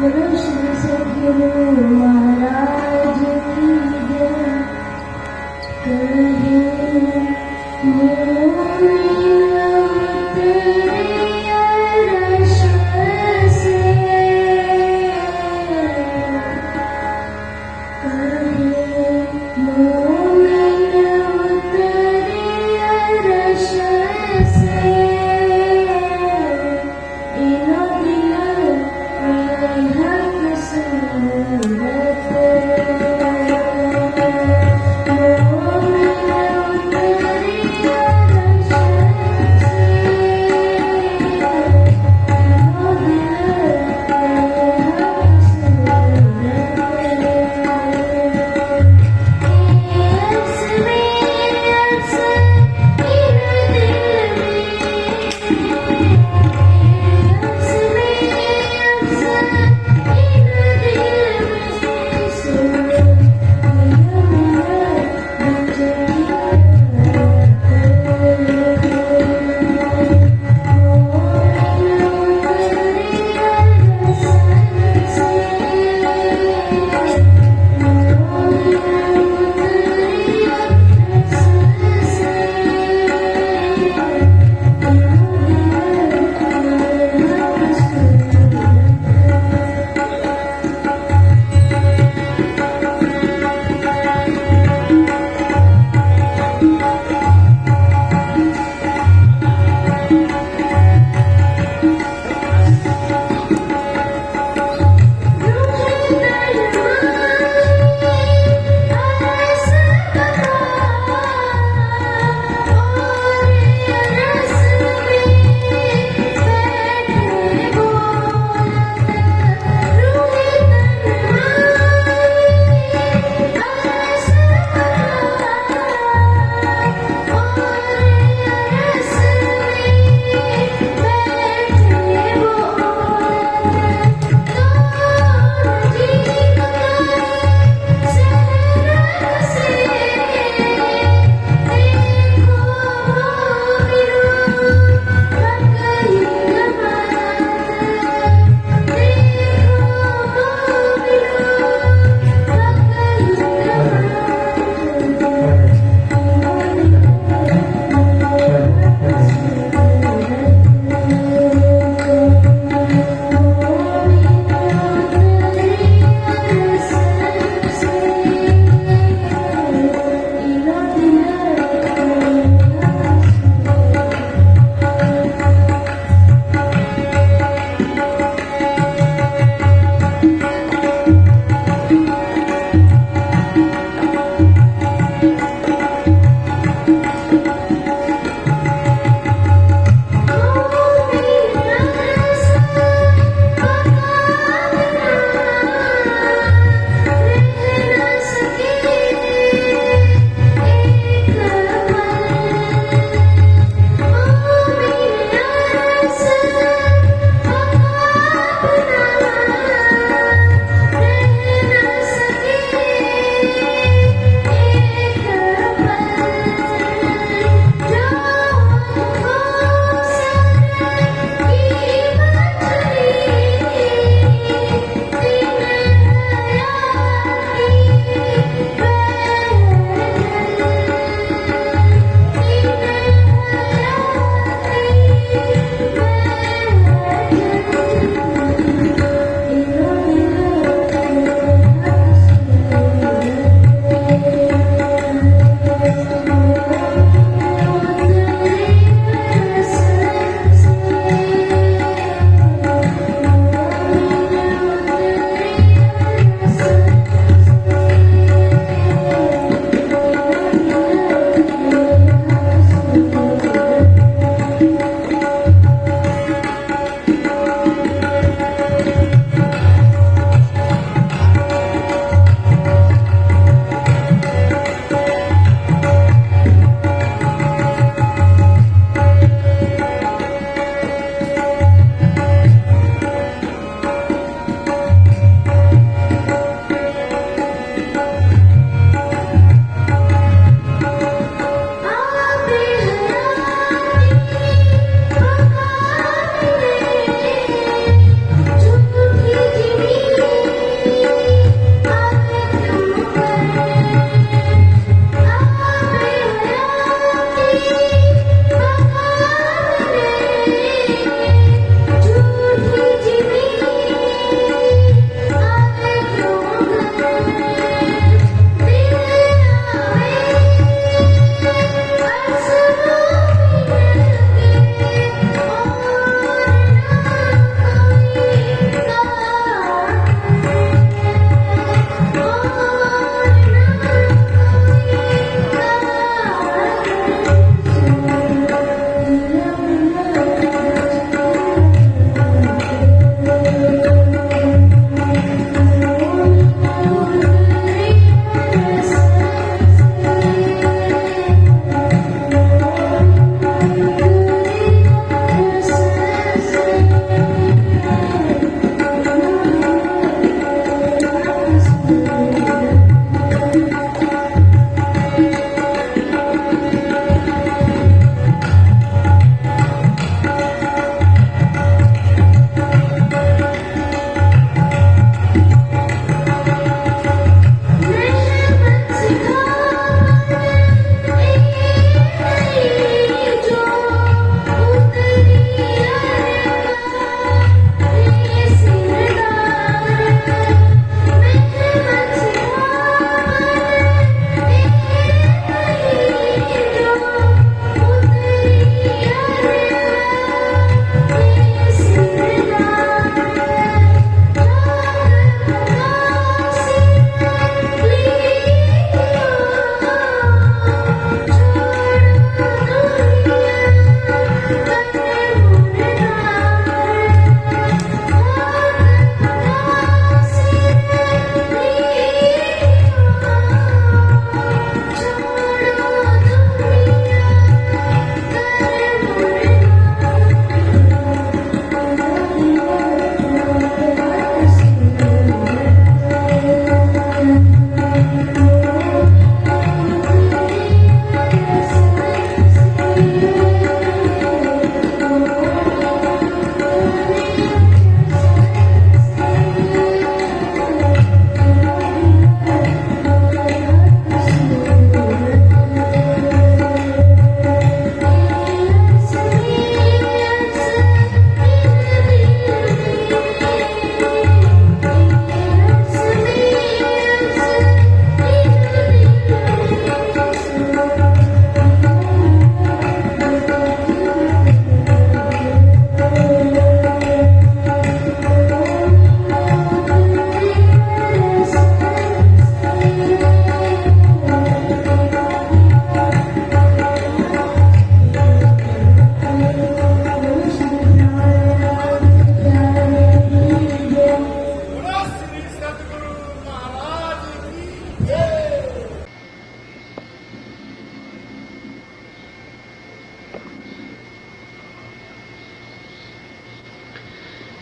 कृष्ण सद्गुरु महाराज की जय। कहे मोरी अवतरिया रश से, कहे मोरी अवतरिया रश से। इनो दिल हक सूरत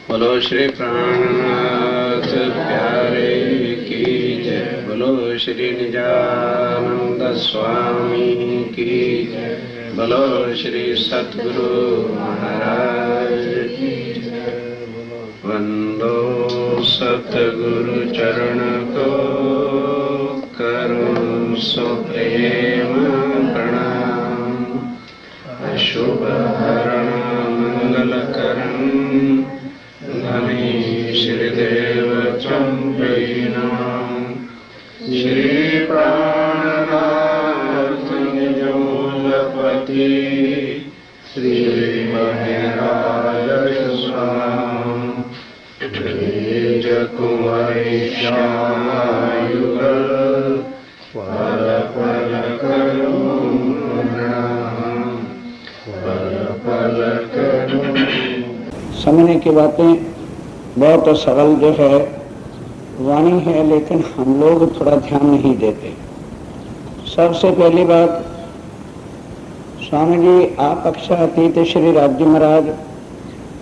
बोलो श्री प्राणनाथ प्यारे की जय। बोलो श्री निजानंद स्वामी की जय। बोलो श्री सतगुरु महाराज की जय। वंदो सतगुरु चरण को करो सो प्रेम प्रणाम। अशुभ हरण मंगल करण श्रीदेव चंपीनाम। श्री प्राणनाथ निजोलपति श्री महराज स्वाम। तेज कुंवरी श्यामायुगल पल पल करो प्रणाम। पल पल करो। समझने की बातें बहुत सरल जो है वाणी है, लेकिन हम लोग थोड़ा ध्यान नहीं देते। सबसे पहली बात, स्वामी जी आप अक्षर अतीत श्री राज्य महाराज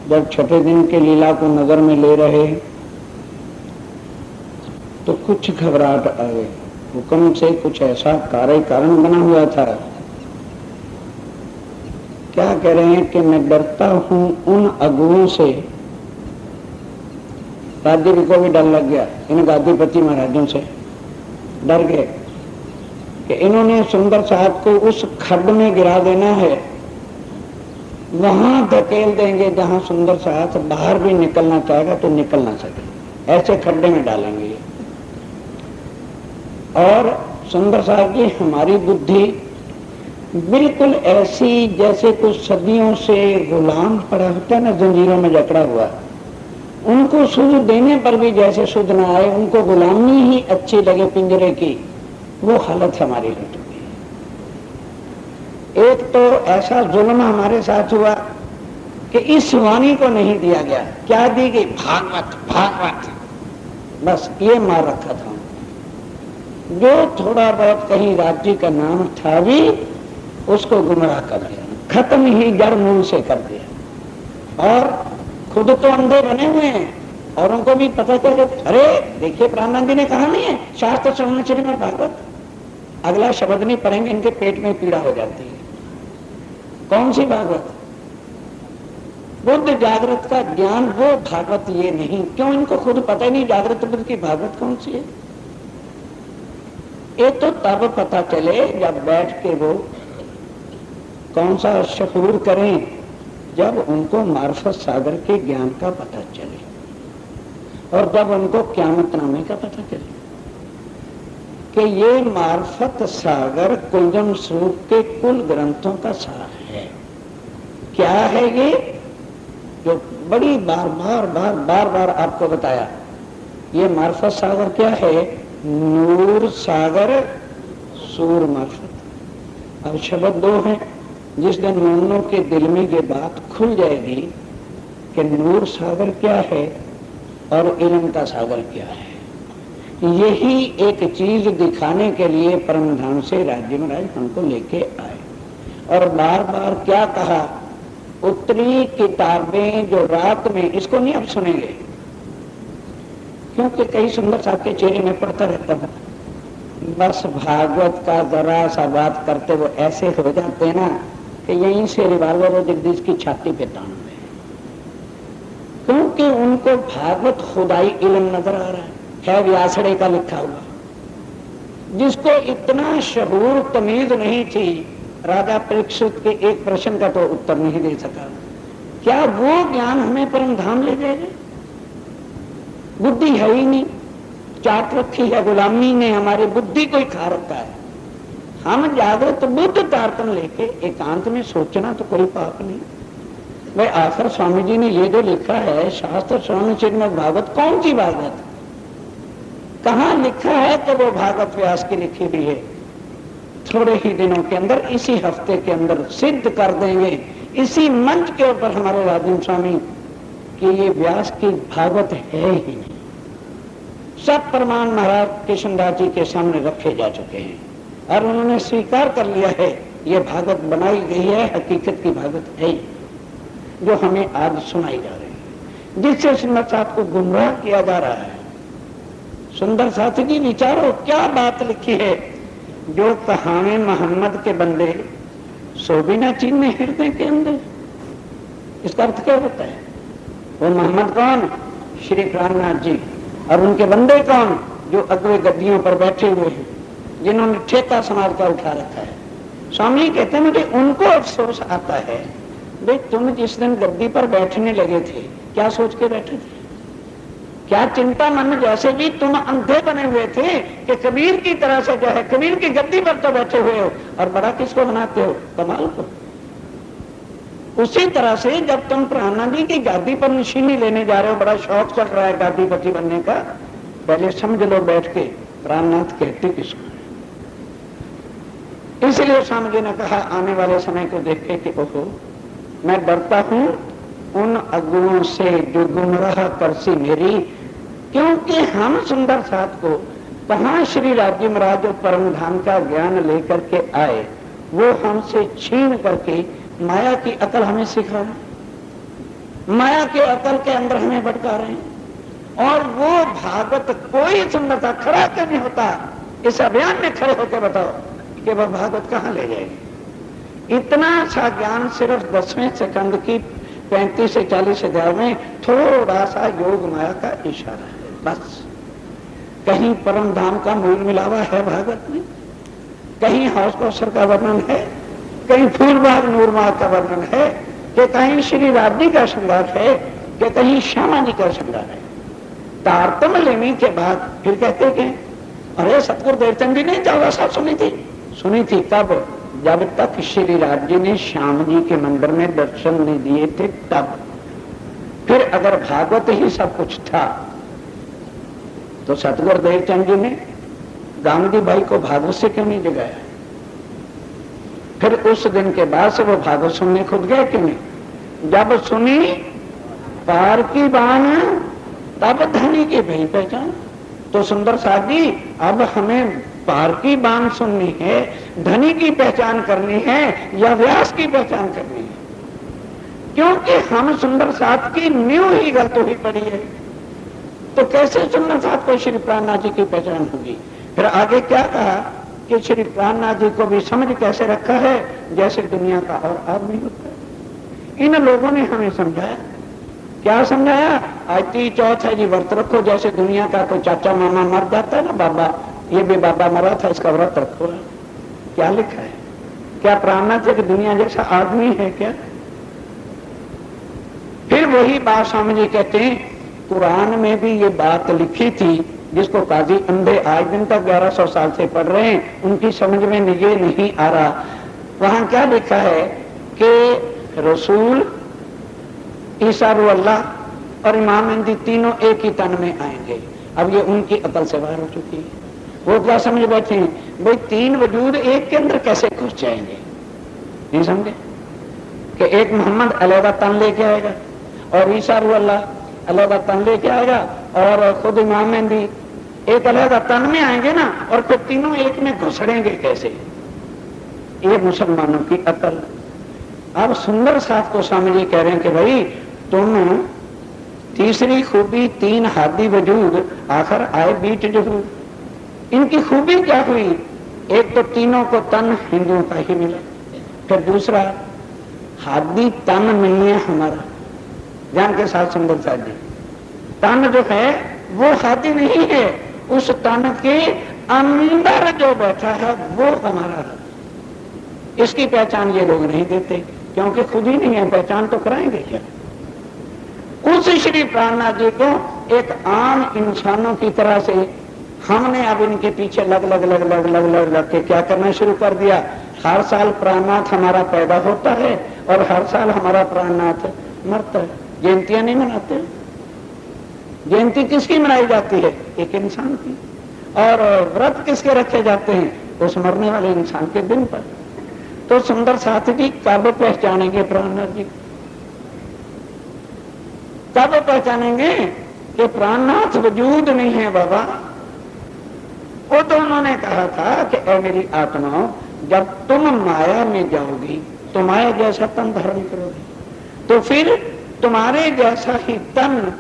जब छठे दिन के लीला को नजर में ले रहे तो कुछ घबराहट आ गई। हुक्म से कुछ ऐसा कारण बना हुआ था। क्या कह रहे हैं कि मैं डरता हूं उन अगुओं से। राज्य को भी डर लग गया, इन गादीपति महाराजों से डर गए कि इन्होंने सुंदर साहब को उस खड्ड में गिरा देना है, वहां धकेल देंगे जहां सुंदर साहब बाहर भी निकलना चाहेगा तो निकल ना सके, ऐसे खड्डे में डालेंगे। और सुंदर साहब की हमारी बुद्धि बिल्कुल ऐसी जैसे कुछ सदियों से गुलाम पड़ा होता है ना, जंजीरों में जकड़ा हुआ। उनको सुध देने पर भी जैसे सुध ना आए, उनको गुलामी ही अच्छी लगे पिंजरे की, वो हालत हमारी हो चुकी है। एक तो ऐसा जुल्म हमारे साथ हुआ कि इस वाणी को नहीं दिया गया। क्या दी गई? भागवत भागवत, बस ये मार रखा था। जो थोड़ा बहुत कहीं राज्य का नाम था भी उसको गुमराह कर दिया, खत्म ही जड़ मूल से कर दिया। और खुद तो अंधे बने हुए हैं और उनको भी पता चले, अरे देखिए प्राणानंद जी ने कहा नहीं है शास्त्र श्रवण में भागवत, अगला शब्द नहीं पढ़ेंगे इनके पेट में पीड़ा हो जाती है। कौन सी भागवत? बुद्ध जागृत का ज्ञान वो भागवत ये नहीं। क्यों? इनको खुद पता ही नहीं जागृत बुद्ध की भागवत कौन सी है। ये तो तब पता चले जब बैठ के वो कौन सा शहूर करें, जब उनको मार्फत सागर के ज्ञान का पता चले और जब उनको क़यामतनामे का पता चले कि ये मार्फत सागर कुंजम स्वरूप के कुल ग्रंथों का सार है। क्या है ये? जो बड़ी बार बार आपको बताया, ये मार्फत सागर क्या है? नूर सागर सूर मार्फत। अब शब्द दो हैं। जिस दिन मोहनों के दिल में ये बात खुल जाएगी कि नूर सागर क्या है और इल्म का सागर क्या है, यही एक चीज दिखाने के लिए परमधाम से राज्य महाराज हमको लेके आए। और बार बार क्या कहा? उत्तरी किताबें जो रात में, इसको नहीं अब सुनेंगे क्योंकि कई सुंदर साहब के चेहरे में पड़ता रहता है। बस भागवत का जरा सा बात करते वो ऐसे हो जाते हैं ना कि यहीं से रिवाल्वर और जगदीश की छाती पे तान दे, क्योंकि उनको भागवत खुदाई इल्म नजर आ रहा है व्यासड़े का लिखा हुआ। जिसको इतना शहूर तमीज नहीं थी, राजा परीक्षित के एक प्रश्न का तो उत्तर नहीं दे सका। क्या वो ज्ञान हमें परमधाम ले जाएगा? बुद्धि है ही नहीं, चाट रखी है गुलामी ने, हमारी बुद्धि को ही खा रखा है। हम जागृत बुद्ध तारतन लेके एकांत में सोचना तो कोई पाप नहीं। भाई आखिर स्वामी जी ने ये जो लिखा है शास्त्र श्रवण श्रीमद् भागवत, कौन सी भागवत? कहाँ लिखा है कि वो भागवत व्यास की लिखी हुई है? थोड़े ही दिनों के अंदर, इसी हफ्ते के अंदर सिद्ध कर देंगे इसी मंच के ऊपर हमारे राजेंद्र स्वामी कि ये व्यास की भागवत है ही नहीं। सब प्रमाण महाराज कृष्णदास जी के सामने रखे जा चुके हैं और उन्होंने स्वीकार कर लिया है ये भागवत बनाई गई है, हकीकत की भागवत है जो हमें आज सुनाई जा रही है, जिससे सुंदर साथ को गुमराह किया जा रहा है। सुंदर साथी जी विचारो क्या बात लिखी है, जो कहावे मोहम्मद के बंदे सो भी ना चीन में हृदय के अंदर। इसका अर्थ क्या होता है? वो मोहम्मद कौन? श्री प्राणनाथ जी। और उनके बंदे कौन? जो अगवे गद्दियों पर बैठे हुए हैं, जिन्होंने ठेका समाज का उठा रखा है। स्वामी जी कहते हैं मुझे उनको अफसोस आता है, भाई तुम जिस दिन गद्दी पर बैठने लगे थे क्या सोच के बैठे थे? क्या चिंता मन जैसे भी तुम अंधे बने हुए थे कि कबीर की तरह से जो है कबीर की गद्दी पर तो बैठे हुए हो और बड़ा किसको बनाते हो? कमाल को। उसी तरह से जब तुम प्राणनाथ जी की गादी पर निशानी लेने जा रहे हो, बड़ा शौक चल रहा है गादीपति बनने का, पहले समझ लो बैठ के प्राणनाथ कहते किसको। इसलिए स्वामी जी ने कहा आने वाले समय को देख के कि ओहो मैं डरता हूं उन अगुओं से जो गुमराह करसी मेरी, क्योंकि हम सुंदर साथ को कहां श्री राज्य महाराज जो परम धाम का ज्ञान लेकर के आए वो हमसे छीन करके माया की अकल हमें सिखा रहे हैं, माया के अकल के अंदर हमें भटका रहे हैं। और वो भागवत कोई सुंदरता खड़ा क्यों नहीं होता? इस अभियान में खड़े होकर बताओ कि वह भागवत कहां ले जाएगी। इतना सा ज्ञान सिर्फ 10वें सेकंड की 35 से 40 अध्याय में थोड़ा सा योग माया का इशारा है बस। कहीं परम धाम का मूल मिलावा है भागवत में, कहीं हौस कौशल का वर्णन है, कहीं फूलबाग नूरबाग का वर्णन है, कि कहीं श्री राधि का श्रृंगार है, कि कहीं श्यामा जी का श्रृंगार है। तारतम्य लेने के बाद फिर कहते कि अरे सतगुरु देवचंद जी ने जावासा सुनी थी कब? जब तक श्री राज जी ने श्याम जी के मंदिर में दर्शन नहीं दिए थे तब। फिर अगर भागवत ही सब कुछ था तो सतगुरु देवचंद जी ने गांधी भाई को भागवत से क्यों नहीं जगाया? फिर उस दिन के बाद से वो भागवत सुनने खुद गए क्यों नहीं? जब सुनी पार की बाण तब धनी की भई पहचान। तो सुंदर साथ जी अब हमें पार की बाण सुननी है, धनी की पहचान करनी है या व्यास की पहचान करनी है? क्योंकि हम सुंदर साथ की नींव ही गलत हुई पड़ी है, तो कैसे सुंदर साथ को श्री प्राणनाथ जी की पहचान होगी? फिर आगे क्या कहा कि श्री प्राणनाथ जी को भी समझ कैसे रखा है जैसे दुनिया का और आदमी होता है। इन लोगों ने हमें समझाया, क्या समझाया? आज 30 चौथ है जी, व्रत रखो जैसे दुनिया का कोई चाचा मामा मर जाता है ना, बाबा ये भी बाबा मरा था इसका व्रत रखो। क्या लिखा है? क्या प्राणनाथ जी की दुनिया जैसा आदमी है क्या? फिर वही बात स्वामी जी कहते हैं कुरान में भी ये बात लिखी थी जिसको काजी अंधे आज दिन तक 1100 साल से पढ़ रहे हैं, उनकी समझ में ये नहीं आ रहा। वहां क्या लिखा है कि रसूल, ईसा रू अल्लाह और इमाम मेहदी तीनों एक ही तन में आएंगे। अब ये उनकी अकल से बाहर हो चुकी है। वो क्या समझ बैठे हैं भाई तीन वजूद एक के अंदर कैसे घुस जाएंगे? नहीं समझे कि एक मोहम्मद अलहदा तन लेके आएगा और ईसा रू अल्लाह अलहदा तन लेके आएगा और खुद इमाम मेहदी एक अलहदा तन में आएंगे ना, और फिर तीनों एक में घुसड़ेंगे कैसे? ये मुसलमानों की अकल। अब सुंदर साथ को स्वामी जी कह रहे हैं कि भाई तुम तीसरी खूबी तीन हादी वजूद आखिर आए बीच जरूर। इनकी खूबी क्या हुई? एक तो तीनों को तन हिंदुओं का ही मिला, फिर दूसरा हादी तन नहीं है हमारा। जान के साथ सुंदर साथ जी, तन जो है वो हादी नहीं है, उस तन के अंदर जो बैठा है वो हमारा है। इसकी पहचान ये लोग नहीं देते क्योंकि खुद ही नहीं है, पहचान तो कराएंगे क्या? उस श्री प्राणनाथ जी को एक आम इंसानों की तरह से हमने अब इनके पीछे लग लग लग लग लग लग लग के क्या करना शुरू कर दिया। हर साल प्राणनाथ हमारा पैदा होता है और हर साल हमारा प्राणनाथ मरता है। जयंतियां नहीं मनाते। जयंती किसकी मनाई जाती है? एक इंसान की। और व्रत किसके रखे जाते हैं? उस मरने वाले इंसान के दिन पर। तो सुंदर साथी जी कब पहचानेंगे प्राणनाथ जी? कब पहचानेंगे कि प्राणनाथ वजूद नहीं है बाबा? वो तो उन्होंने कहा था कि ऐ मेरी आत्मा जब तुम माया में जाओगी तो माया जैसा तन धारण करोगे, तो फिर तुम्हारे जैसा ही तन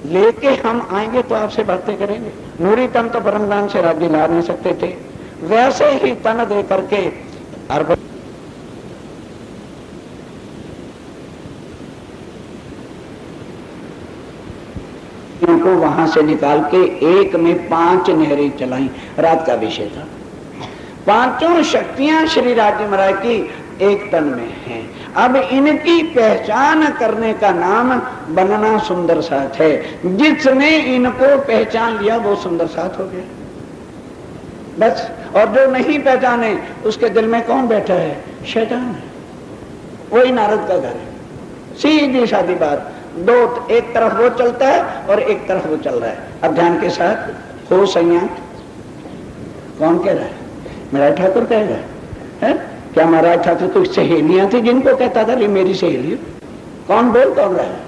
लेके हम आएंगे तो आपसे बातें करेंगे। नूरी तन तो परमदान से राज्य ला नहीं सकते थे, वैसे ही तन दे करके अर्ब को वहां से निकाल के एक में 5 नहरें चलाई। रात का विषय था। 5 शक्तियां श्री राज्य महाराज की एक तन में हैं। अब इनकी पहचान करने का नाम बनना सुंदर साथ है। जिसने इनको पहचान लिया वो सुंदर साथ हो गया बस। और जो नहीं पहचाने उसके दिल में कौन बैठा है? शैतान है। वही नारद का घर है। सीधी सादी बात। दो, एक तरफ वो चलता है और एक तरफ वो चल रहा है। अब ध्यान के साथ हो सैया। कौन कह रहा है? महाराज ठाकुर कह रहा है? क्या महाराज ठाकुर कुछ सहेलियां थी जिनको कहता था ये मेरी सहेली? कौन बोल कौन रहा है?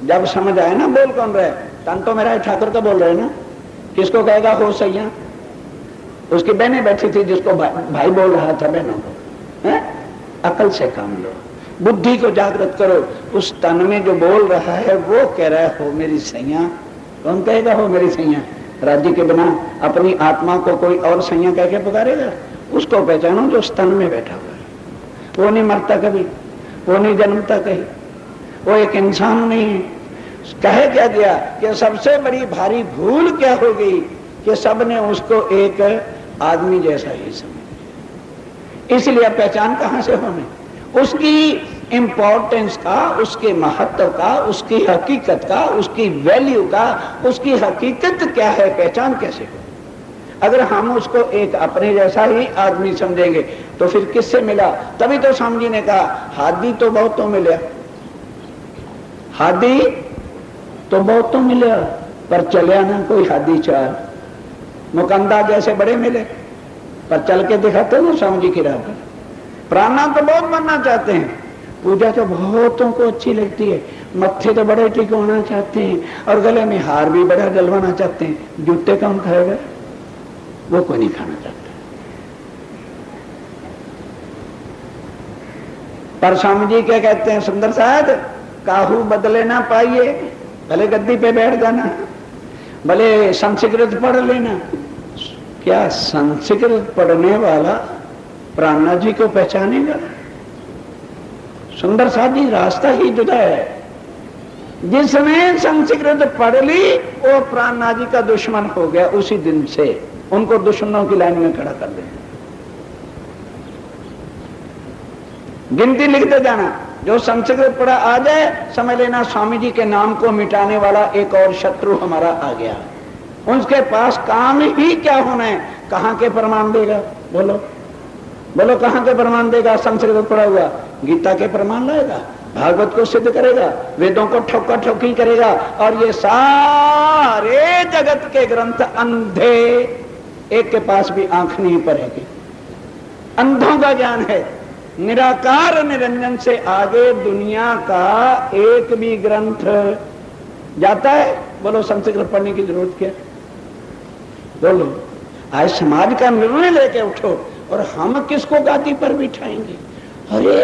जब समझ आए ना बोल कौन रहा है, तन तो महाराज ठाकुर का बोल रहे हैं ना। किसको कहेगा हो सैया? उसकी बहनें बैठी थी जिसको भाई बोल रहा था बहनों को। अकल से काम लो, बुद्धि को जागृत करो। उस तन में जो बोल रहा है वो कह रहा है हो मेरी सैया। कौन कहेगा हो मेरी सैया? राज्य के बिना अपनी आत्मा को कोई और सैया कह के पुकारेगा? उसको पहचानो जो स्तन में बैठा हुआ है। वो नहीं मरता कभी, वो नहीं जन्मता कहीं, वो एक इंसान नहीं है। कहे क्या दिया कि सबसे बड़ी भारी भूल क्या हो गई कि सबने उसको एक आदमी जैसा ही समझा। इसलिए पहचान कहां से होने? उसकी इंपॉर्टेंस का, उसके महत्व का, उसकी हकीकत का, उसकी वैल्यू का, उसकी हकीकत क्या है, पहचान कैसे हो? अगर हम उसको एक अपने जैसा ही आदमी समझेंगे तो फिर किससे मिला? तभी तो स्वामी जी ने कहा हादी तो बहुतों मिला, हादी तो बहुतों मिला पर चलिया ना कोई हादी चार। मुकंदा जैसे बड़े मिले पर चल के दिखाते ना स्वामी जी की राह पर। प्राणा तो बहुत बनना चाहते हैं, पूजा तो बहुतों को अच्छी लगती है, मत्थे तो बड़े टिकोना चाहते हैं और गले में हार भी बड़ा डलवाना चाहते हैं। जूते कौन खाएगा? वो कोई नहीं खाना चाहता। पर स्वामी जी क्या कहते हैं? सुंदर साहब काहू बदले ना पाइए, भले गद्दी पे बैठ जाना, भले संस्कृत पढ़ लेना। क्या संस्कृत पढ़ने वाला प्राणनाथ जी को पहचानेगा? सुंदर साहब जी रास्ता ही जुदा है। जिसने संस्कृत पढ़ ली वो प्राणनाथ जी का दुश्मन हो गया। उसी दिन से उनको दुश्मनों की लाइन में खड़ा कर दे। गिनती लिखते जाना, जो संस्कृत पढ़ा आ जाए समझ लेना स्वामी जी के नाम को मिटाने वाला एक और शत्रु हमारा आ गया। उसके पास काम ही क्या होना है? कहां के प्रमाण देगा? बोलो बोलो, कहां के प्रमाण देगा? संस्कृत पढ़ा हुआ गीता के प्रमाण लाएगा, भागवत को सिद्ध करेगा, वेदों को ठोका ठोकी करेगा। और ये सारे जगत के ग्रंथ अंधे, एक के पास भी आंख नहीं पड़ेगी। अंधों का ज्ञान है। निराकार निरंजन से आगे दुनिया का एक भी ग्रंथ जाता है? बोलो संस्कृत पढ़ने की जरूरत क्या? बोलो, आज समाज का निर्णय लेके उठो और हम किसको गादी पर बिठाएंगे? अरे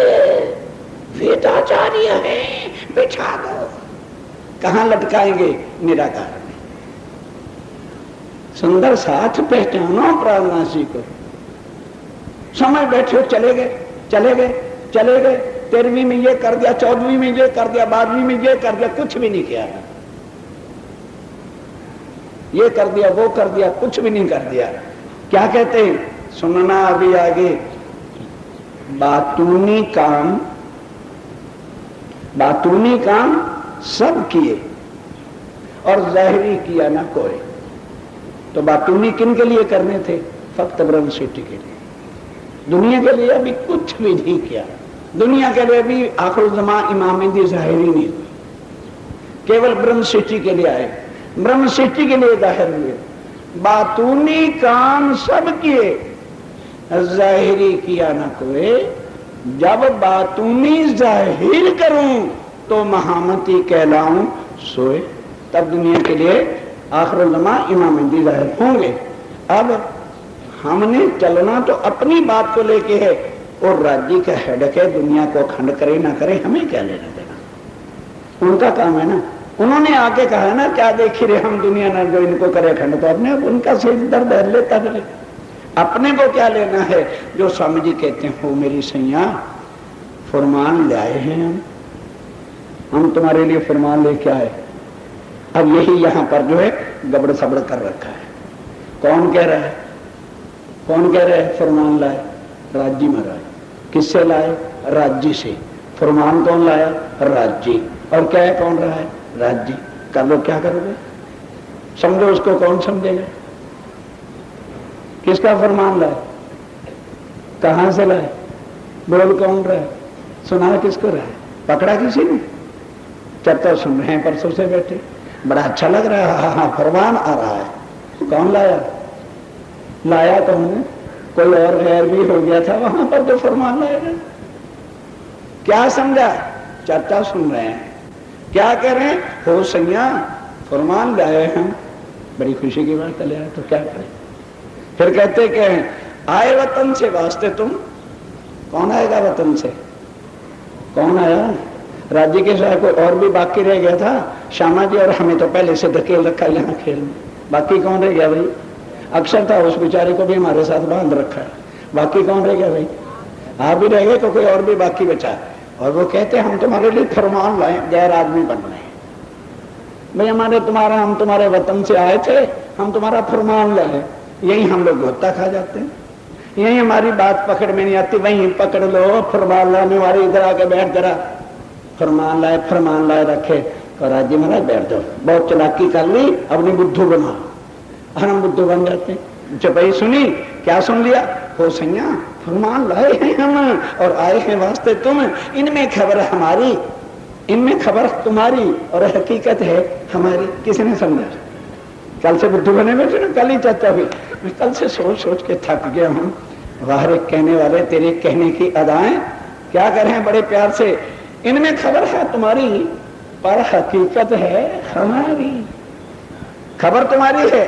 वेदाचार्य है, बिठा दो। कहां लटकाएंगे? निराकार में। सुंदर साथ पहचानो प्राणनाथ जी को। समय बैठे चले गए चले गए चले गए। 13वीं में ये कर दिया, 14वीं में ये कर दिया, 12वीं में ये कर दिया, कुछ भी नहीं किया। ये कर दिया, वो कर दिया, कुछ भी नहीं कर दिया। क्या कहते हैं? सुनना अभी आगे। बातूनी काम सब किए और जाहिरी किया ना कोई। तो बातूनी किन के लिए करने थे? फक्त ब्रह्म सृष्टि के लिए। दुनिया के लिए अभी कुछ भी नहीं किया। दुनिया के लिए भी आखिर जमा इमामती जाहिर ही नहीं हुई। केवल ब्रह्म सृष्टि के लिए आए, ब्रह्म सृष्टि के लिए जाहिर हुए। बातूनी काम सब किए, जाहिरी किया ना कोई। जब बातूनी जाहिर करूं तो महामती कहलाऊं सोए। तब दुनिया के लिए आखिर जमा इमामती जाहिर होंगे। अब हमने चलना तो अपनी बात को लेके है, और राज्य का हेडक है, दुनिया को खंड करे ना करे हमें क्या लेना देना, उनका काम है ना। उन्होंने आके कहा है ना, क्या देखी रहे हम दुनिया ना, जो इनको करे खंड, तो अपने उनका सिर दर्द है, लेता रहे, अपने को क्या लेना है। जो स्वामी जी कहते हैं, हो मेरी सैया फरमान ले आए हैं हम तुम्हारे लिए फरमान लेके आए। अब यही यहाँ पर जो है गबड़ सबड़ कर रखा है। कौन कह रहा है, कौन कह रहा है फरमान लाए? राज्य महाराज। किससे लाए? राज्य से। फरमान कौन लाया? राज्य। और क्या है, कौन रहा है? राज्य। कर लो, क्या करोगे? समझो उसको, कौन समझेगा? किसका फरमान लाए? कहां से लाए? बोल कौन रहा है? सुना किसको रहा है? पकड़ा किसी ने? चर्चा सुन रहे हैं परसों से बैठे, बड़ा अच्छा लग रहा है, हाँ हाँ फरमान आ रहा है। कौन लाया? लाया कौन है? कोई और गैर भी हो गया था वहां पर जो फरमान लाएगा। क्या समझा? चर्चा सुन रहे हैं, क्या कह रहे हैं? हो सैया फरमान लाए हम, बड़ी खुशी की बात ले आए, तो क्या करें? फिर कहते कि आए वतन से वास्ते तुम। कौन आएगा वतन से? कौन आया? राज्य के साथ कोई और भी बाकी रह गया था? श्यामा जी और हमें तो पहले से धकेल रखा यहाँ खेल में, बाकी कौन रह गया भाई? अक्षर था, उस बेचारे को भी हमारे साथ बांध रखा है, बाकी कौन रह गया भाई? आप भी रह गए तो कोई और भी बाकी बचा। और वो कहते हम तुम्हारे लिए फरमान लाए, गैर आदमी बन रहे भाई, हमारे तुम्हारा, हम तुम्हारे वतन से आए थे, हम तुम्हारा फरमान लाए। यही हम लोग गोता खा जाते हैं, यही हमारी बात पकड़ में नहीं आती, वहीं पकड़ लो फरमान लाने वाले, इधर आके बैठ जरा, फरमान लाए रखे। और राज्य महाराज बैठ जाओ, बहुत चालाकी कर ली, अपनी बुद्धू बना, हम बुद्धू बन जाते हैं। चपाई सुनी, क्या सुन लिया? हो सैया फरमान लाए हैं हम, और आए हैं वास्ते तुम, इनमें खबर हमारी, इनमें खबर तुम्हारी, और हकीकत है हमारी। किसी ने समझा? कल से बुद्धू बने बैठे ना, कल ही चर्चा हुई, मैं कल से सोच सोच के थक गया हूँ। वाहरे कहने वाले, तेरे कहने की अदाएं क्या कर रहे हैं बड़े प्यार से। इनमें खबर है तुम्हारी, पर हकीकत है हमारी। खबर तुम्हारी है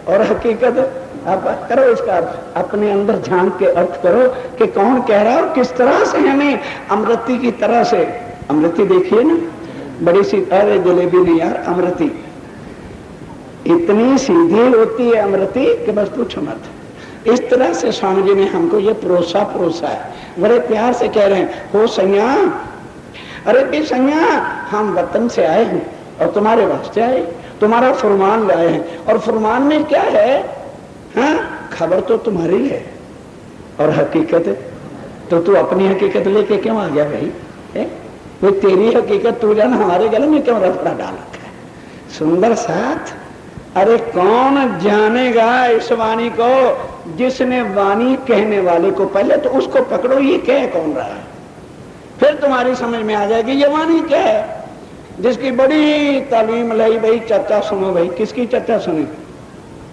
और हकीकत, आप करो इसका अर्थ, अपने अंदर झांक के अर्थ करो कि कौन कह रहा है और किस तरह से हमें अमृति की तरह से। अमृति देखिए ना, बड़ी सी, अरे जलेबी नहीं यार, अमृति इतनी सीधी होती है अमृति कि बस पूछो मत। इस तरह से स्वामी जी ने हमको ये परोसा है, बड़े प्यार से कह रहे हैं, हो सैया, अरे भी सैया हम वतन से आए हैं और तुम्हारे वास्ते आए, तुम्हारा फरमान लाए हैं। और फरमान में क्या है? हाँ, खबर तो तुम्हारी है और हकीकत तो तू अपनी हकीकत लेके क्यों आ गया भाई? वो तेरी हकीकत तू जाना, हमारे गले में क्यों रफड़ा डाल रखा है? सुंदर साथ, अरे कौन जानेगा इस वाणी को? जिसने वाणी कहने वाले को, पहले तो उसको पकड़ो, ये कह कौन रहा है, फिर तुम्हारी समझ में आ जाएगी ये वाणी क्या है। जिसकी बड़ी तालीम लाई, भाई चर्चा सुनो, भाई किसकी चर्चा सुनी?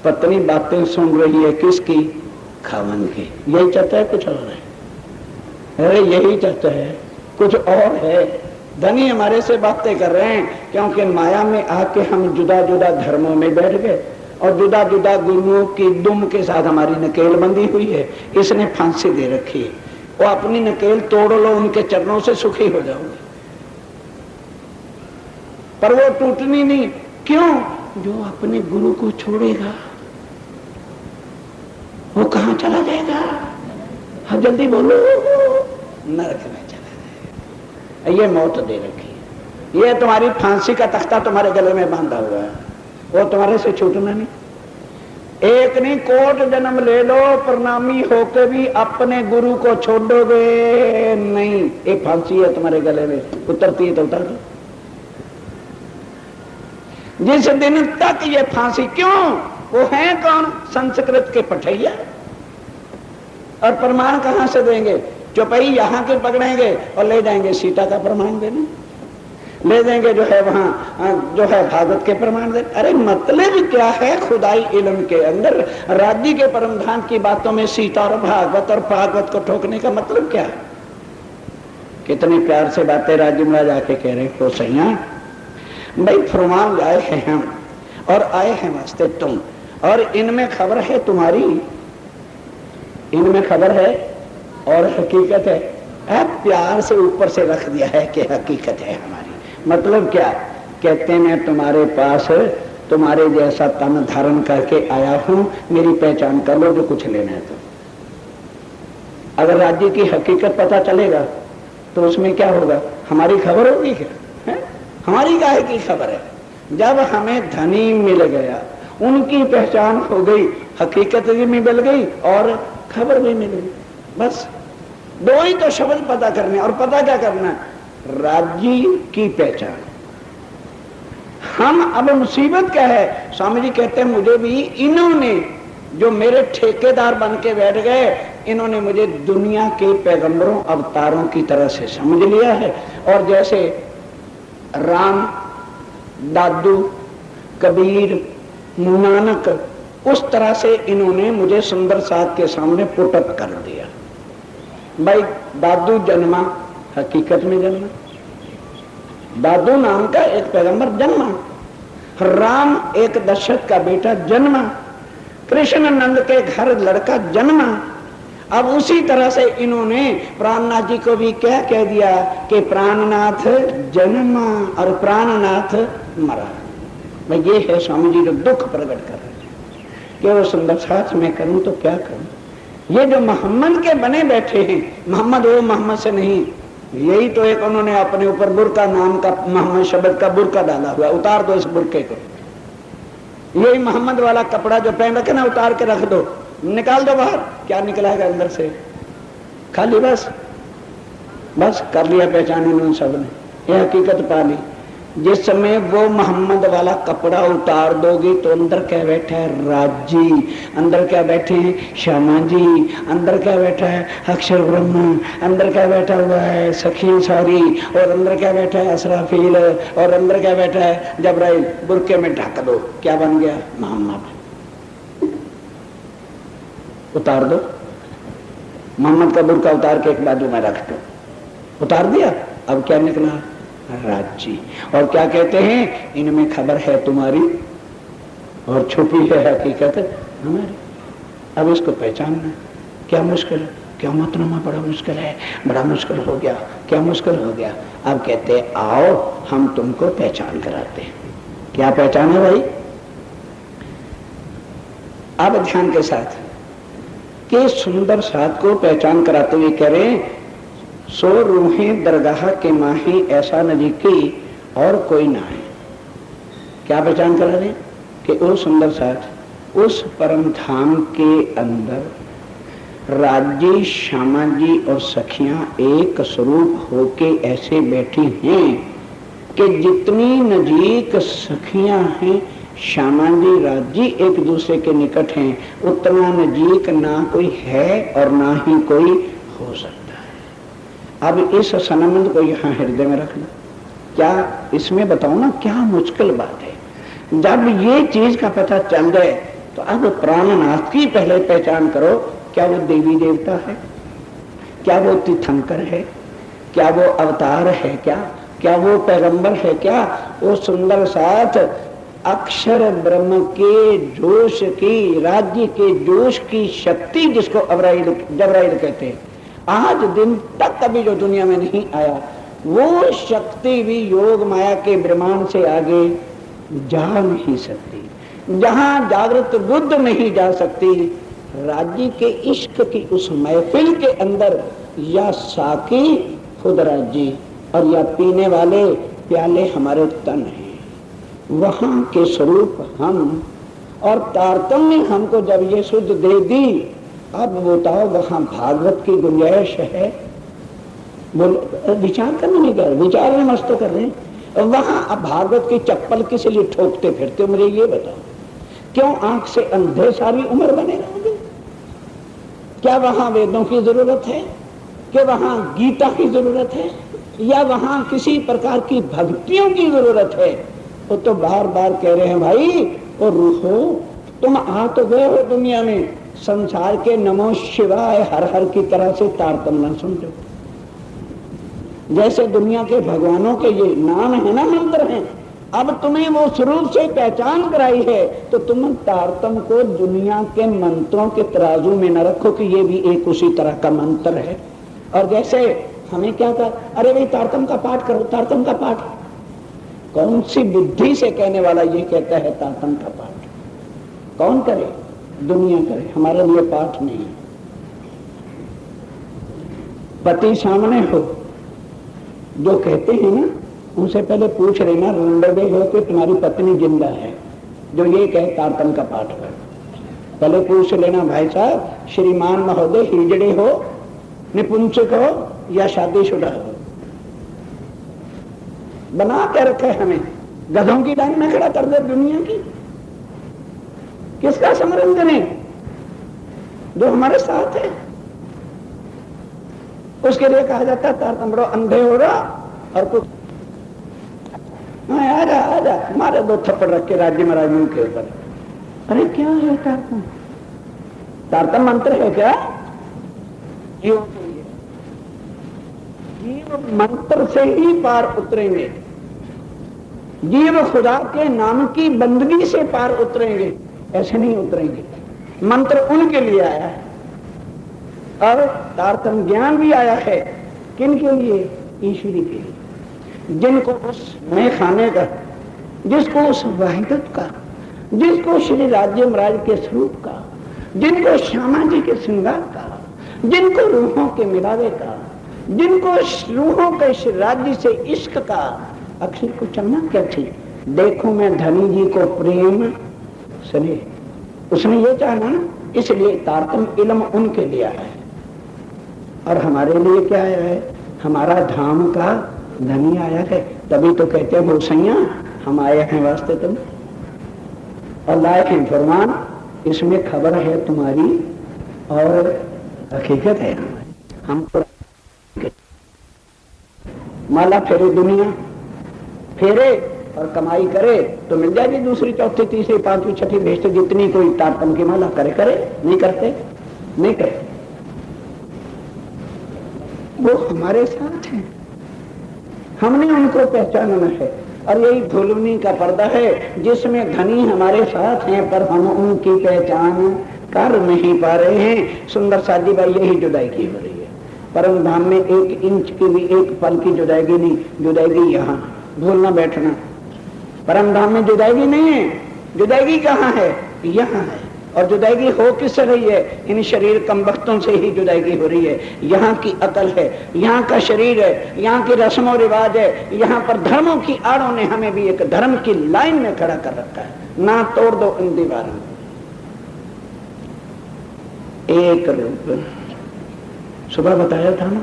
पत्नी बातें सुन रही है, किसकी? खावन की। यही चर्चा है, कुछ और है? अरे यही चर्चा है, कुछ और है। धनी हमारे से बातें कर रहे हैं, क्योंकि माया में आके हम जुदा जुदा धर्मों में बैठ गए और जुदा जुदा गुरुओं की दुम के साथ हमारी नकेल बंदी हुई है। इसने फांसी दे रखी है, वो अपनी नकेल तोड़ लो, उनके चरणों से सुखी हो जाओगे, पर वो टूटनी नहीं। क्यों? जो अपने गुरु को छोड़ेगा वो कहां चला जाएगा? हाँ जल्दी बोलो, नरक में चला जाएगा। ये मौत दे रखी है, ये तुम्हारी फांसी का तख्ता तुम्हारे गले में बांधा हुआ है, वो तुम्हारे से छूटना नहीं। एक नहीं, कोट जन्म ले लो, प्रणामी होके भी अपने गुरु को छोड़ोगे नहीं। एक फांसी है तुम्हारे गले में, उतरती है तो उतर दो। जिस दिन तक ये फांसी, क्यों? वो है कौन? संस्कृत के पठैया। और प्रमाण कहां से देंगे? चौपाई यहाँ के पकड़ेंगे और ले जाएंगे सीता का प्रमाण देने, ले देंगे जो है वहां जो है भागवत के प्रमाण देने। अरे मतलब क्या है खुदाई इल्म के अंदर? राज्य के परमधान की बातों में सीता और भागवत को ठोकने का मतलब क्या है? कितनी प्यार से बातें राज्य महाराज आके कह रहे हो सैया, भाई फरमान लाए हैं हम और आए हैं वास्ते तुम, और इनमें खबर है तुम्हारी, इनमें खबर है और हकीकत है। अब प्यार से ऊपर से रख दिया है कि हकीकत है हमारी। मतलब क्या? कहते हैं मैं तुम्हारे पास तुम्हारे जैसा तन धारण करके आया हूं, मेरी पहचान कर लो जो कुछ लेना है। तो अगर राज्य की हकीकत पता चलेगा तो उसमें क्या होगा? हमारी खबर होगी क्या? है? हमारी काहे की खबर है? जब हमें धनी मिल गया, उनकी पहचान हो गई, हकीकत भी मिल गई और खबर भी मिल गई। बस दो ही तो शब्द पता करने। और पता क्या करना? राज्य की पहचान। हम अब मुसीबत क्या है? स्वामी जी कहते हैं मुझे भी इन्होंने जो मेरे ठेकेदार बन के बैठ गए, इन्होंने मुझे दुनिया के पैगंबरों अवतारों की तरह से समझ लिया है। और जैसे राम, दादू, कबीर, नानक, उस तरह से इन्होंने मुझे सुंदर साथ के सामने पुटअप कर दिया। भाई दादू जन्मा, हकीकत में जन्मा। दादू नाम का एक पैगंबर जन्मा, राम एक दशरथ का बेटा जन्मा, कृष्ण नंद के घर लड़का जन्मा। अब उसी तरह से इन्होंने प्राणनाथ जी को भी क्या कह दिया कि प्राणनाथ जन्मा और प्राणनाथ मरा। भाई ये है स्वामी जी जो दुख प्रकट कर रहे हैं कि वो सुंदर साथ में करूं तो क्या करूं। ये जो मोहम्मद के बने बैठे हैं, मोहम्मद वो मोहम्मद से नहीं, यही तो एक उन्होंने अपने ऊपर बुरका नाम का, मोहम्मद शब्द का बुरका डाला हुआ। उतार दो इस बुरके को। यही मोहम्मद वाला कपड़ा जो पहन रखे ना, उतार के रख दो, निकाल दो बाहर। क्या निकला है अंदर से? खाली बस बस कर लिया पहचान इन्होंने सबने, ये हकीकत पा ली। जिस समय वो मोहम्मद वाला कपड़ा उतार दोगे तो अंदर क्या बैठा है? राजी। अंदर क्या बैठे हैं? श्यामा जी। अंदर क्या बैठा है? अक्षर ब्रह्म। अंदर क्या बैठा हुआ है? सखी सारी। और अंदर क्या बैठा है? असराफील। और अंदर क्या बैठा है? जबराइल। बुरके में ढक दो, क्या बन गया? मोहम्मद। उतार दो मोहम्मद का बुरका, उतार के एक बाजू में रख दो। उतार दिया, अब क्या निकला? राज्य। और क्या कहते हैं? इनमें खबर है तुम्हारी और छुपी है हकीकत हमारी। अब इसको पहचानना क्या मुश्किल है? क्या मतनामा बड़ा मुश्किल है, बड़ा मुश्किल हो गया, क्या मुश्किल हो गया। अब कहते हैं आओ हम तुमको पहचान कराते हैं। क्या पहचान है भाई? अब ध्यान के साथ कि सुंदर साथ को पहचान कराते हुए कह रहे हैं सो रूहें दरगाह के माही ऐसा नजीकी और कोई ना है। क्या पहचान करा रहे कि वो सुंदर साथ उस परम धाम के अंदर राज्य, श्यामा जी और सखियां एक स्वरूप होके ऐसे बैठी हैं कि जितनी नजीक सखियां हैं, श्यामा जी, राज्य एक दूसरे के निकट हैं, उतना नजीक ना कोई है और ना ही कोई हो सकता। अब इस संबंध को यहाँ हृदय में रखना। क्या इसमें बताओ ना क्या मुश्किल बात है। जब ये चीज का पता चल जाए तो अब प्राणनाथ की पहले पहचान करो। क्या वो देवी देवता है? क्या वो तीर्थंकर है? क्या वो अवतार है? क्या वो पैगंबर है? क्या वो सुंदर साथ अक्षर ब्रह्म के जोश की, राज्य के जोश की शक्ति, जिसको जबराइल कहते हैं, आज दिन तक कभी जो दुनिया में नहीं आया, वो शक्ति भी योग माया के ब्रह्मांड से आगे जा नहीं सकती। जहां जागृत बुद्ध नहीं जा सकती, राज्य के इश्क की उस महफिल के अंदर या साकी खुद राज्य और या पीने वाले प्याले हमारे तन हैं, वहां के स्वरूप हम। और तारतम्य हमको जब ये शुद्ध दे दी, अब बताओ वहां भागवत की गुंजाइश है? बोलो, विचार करना नहीं कर रहे, विचार में मस्त कर रहे हैं। वहां अब भागवत की चप्पल किस लिए ठोकते फिरते हो? मुझे ये बताओ, क्यों आंख से अंधे सारी उम्र बने रहोगे? क्या वहां वेदों की जरूरत है? क्या वहां गीता की जरूरत है? या वहां किसी प्रकार की भक्तियों की जरूरत है? वो तो बार बार कह रहे हैं भाई, और रूहो तुम आ तो गए हो दुनिया में, संसार के नमो शिवाय हर हर की तरह से तारतम्य समझो। जैसे दुनिया के भगवानों के ये नाम है ना, मंत्र हैं, अब तुम्हें वो स्वरूप से पहचान कराई है तो तुम तारतम को दुनिया के मंत्रों के तराजू में न रखो कि ये भी एक उसी तरह का मंत्र है। और जैसे हमें क्या कहा, अरे भाई तारतम का पाठ करो, तारतम का पाठ। कौन सी बुद्धि से कहने वाला ये कहता है तारतम का पाठ? कौन करे? दुनिया करे, हमारे लिए पाठ नहीं। पति सामने हो, जो कहते हैं ना उनसे पहले पूछ लेना रुंडवे हो कि तुम्हारी पत्नी जिंदा है, जो ये कहे तारतम का पाठ कर। पहले पूछ लेना भाई साहब, श्रीमान महोदय हिजड़े हो, निपुंसक हो या शादीशुदा हो? बना के रखे हमें, गधों की लाइन में खड़ा कर दे दुनिया की। किसका स्मरण करें? जो हमारे साथ है। उसके लिए कहा जाता है तारतम बड़ो अंधे हो रहा और कुछ आजा मारे दो थप्पड़ रख के राज्य महाराज मुंह के ऊपर। अरे क्या है तारतम? तारतम मंत्र है क्या? जीव मंत्र से ही पार उतरेंगे, जीव खुदा के नाम की बंदगी से पार उतरेंगे, ऐसे नहीं उतरेंगे। मंत्र उनके लिए आया है और तारतम ज्ञान भी आया है। किन के लिए? ईश्वरी के लिए, जिनको उस में खाने का, जिसको उस वाहिदत का, जिसको श्री राज्य महाराज के स्वरूप का, जिनको श्यामा जी के श्रृंगार का, जिनको रूहों के मिलावे का, जिनको रूहों के श्री राज्य से इश्क का। अक्षर को चलना क्या थी, देखो मैं धनी जी को प्रेम सुने, उसने ये चाहा ना, इसलिए तारतम इल्म उनके लिए आया है। और हमारे लिए क्या आया है? हमारा धाम का धनी आया है। तभी तो कहते हैं भूसैया हम आए हैं वास्ते तुम और लाए हैं फरमान, इसमें खबर है तुम्हारी और हकीकत है हमारी। हम माला फेरे दुनिया फेरे और कमाई करे तो मिल जाएगी दूसरी चौथी तीसरी पांचवी छठी भेजते, जितनी कोई तारतम की माला करे करे, नहीं करते नहीं करे। वो हमारे साथ हैं, हमने उनको पहचानना है। और यही धुलवनी का पर्दा है जिसमें धनी हमारे साथ हैं पर हम उनकी पहचान कर नहीं पा रहे हैं। सुंदर सादी बाई यही जुदाई की हो रही है। परम धाम में 1 इंच की भी एक पल की जुदाई नहीं, जुदाई यहाँ, भूलना बैठना। परम धाम में जुदाई नहीं है, जुदाई कहाँ है? यहाँ है। और जुदाई हो किससे रही है? इन शरीर कमबख्तों से ही जुदाई हो रही है। यहाँ की अकल है, यहाँ का शरीर है, यहाँ की रस्मों रिवाज है, यहाँ पर धर्मों की आड़ों ने हमें भी एक धर्म की लाइन में खड़ा कर रखा है। ना तोड़ दो इन दीवारों। एक रूप सुबह बताया था ना,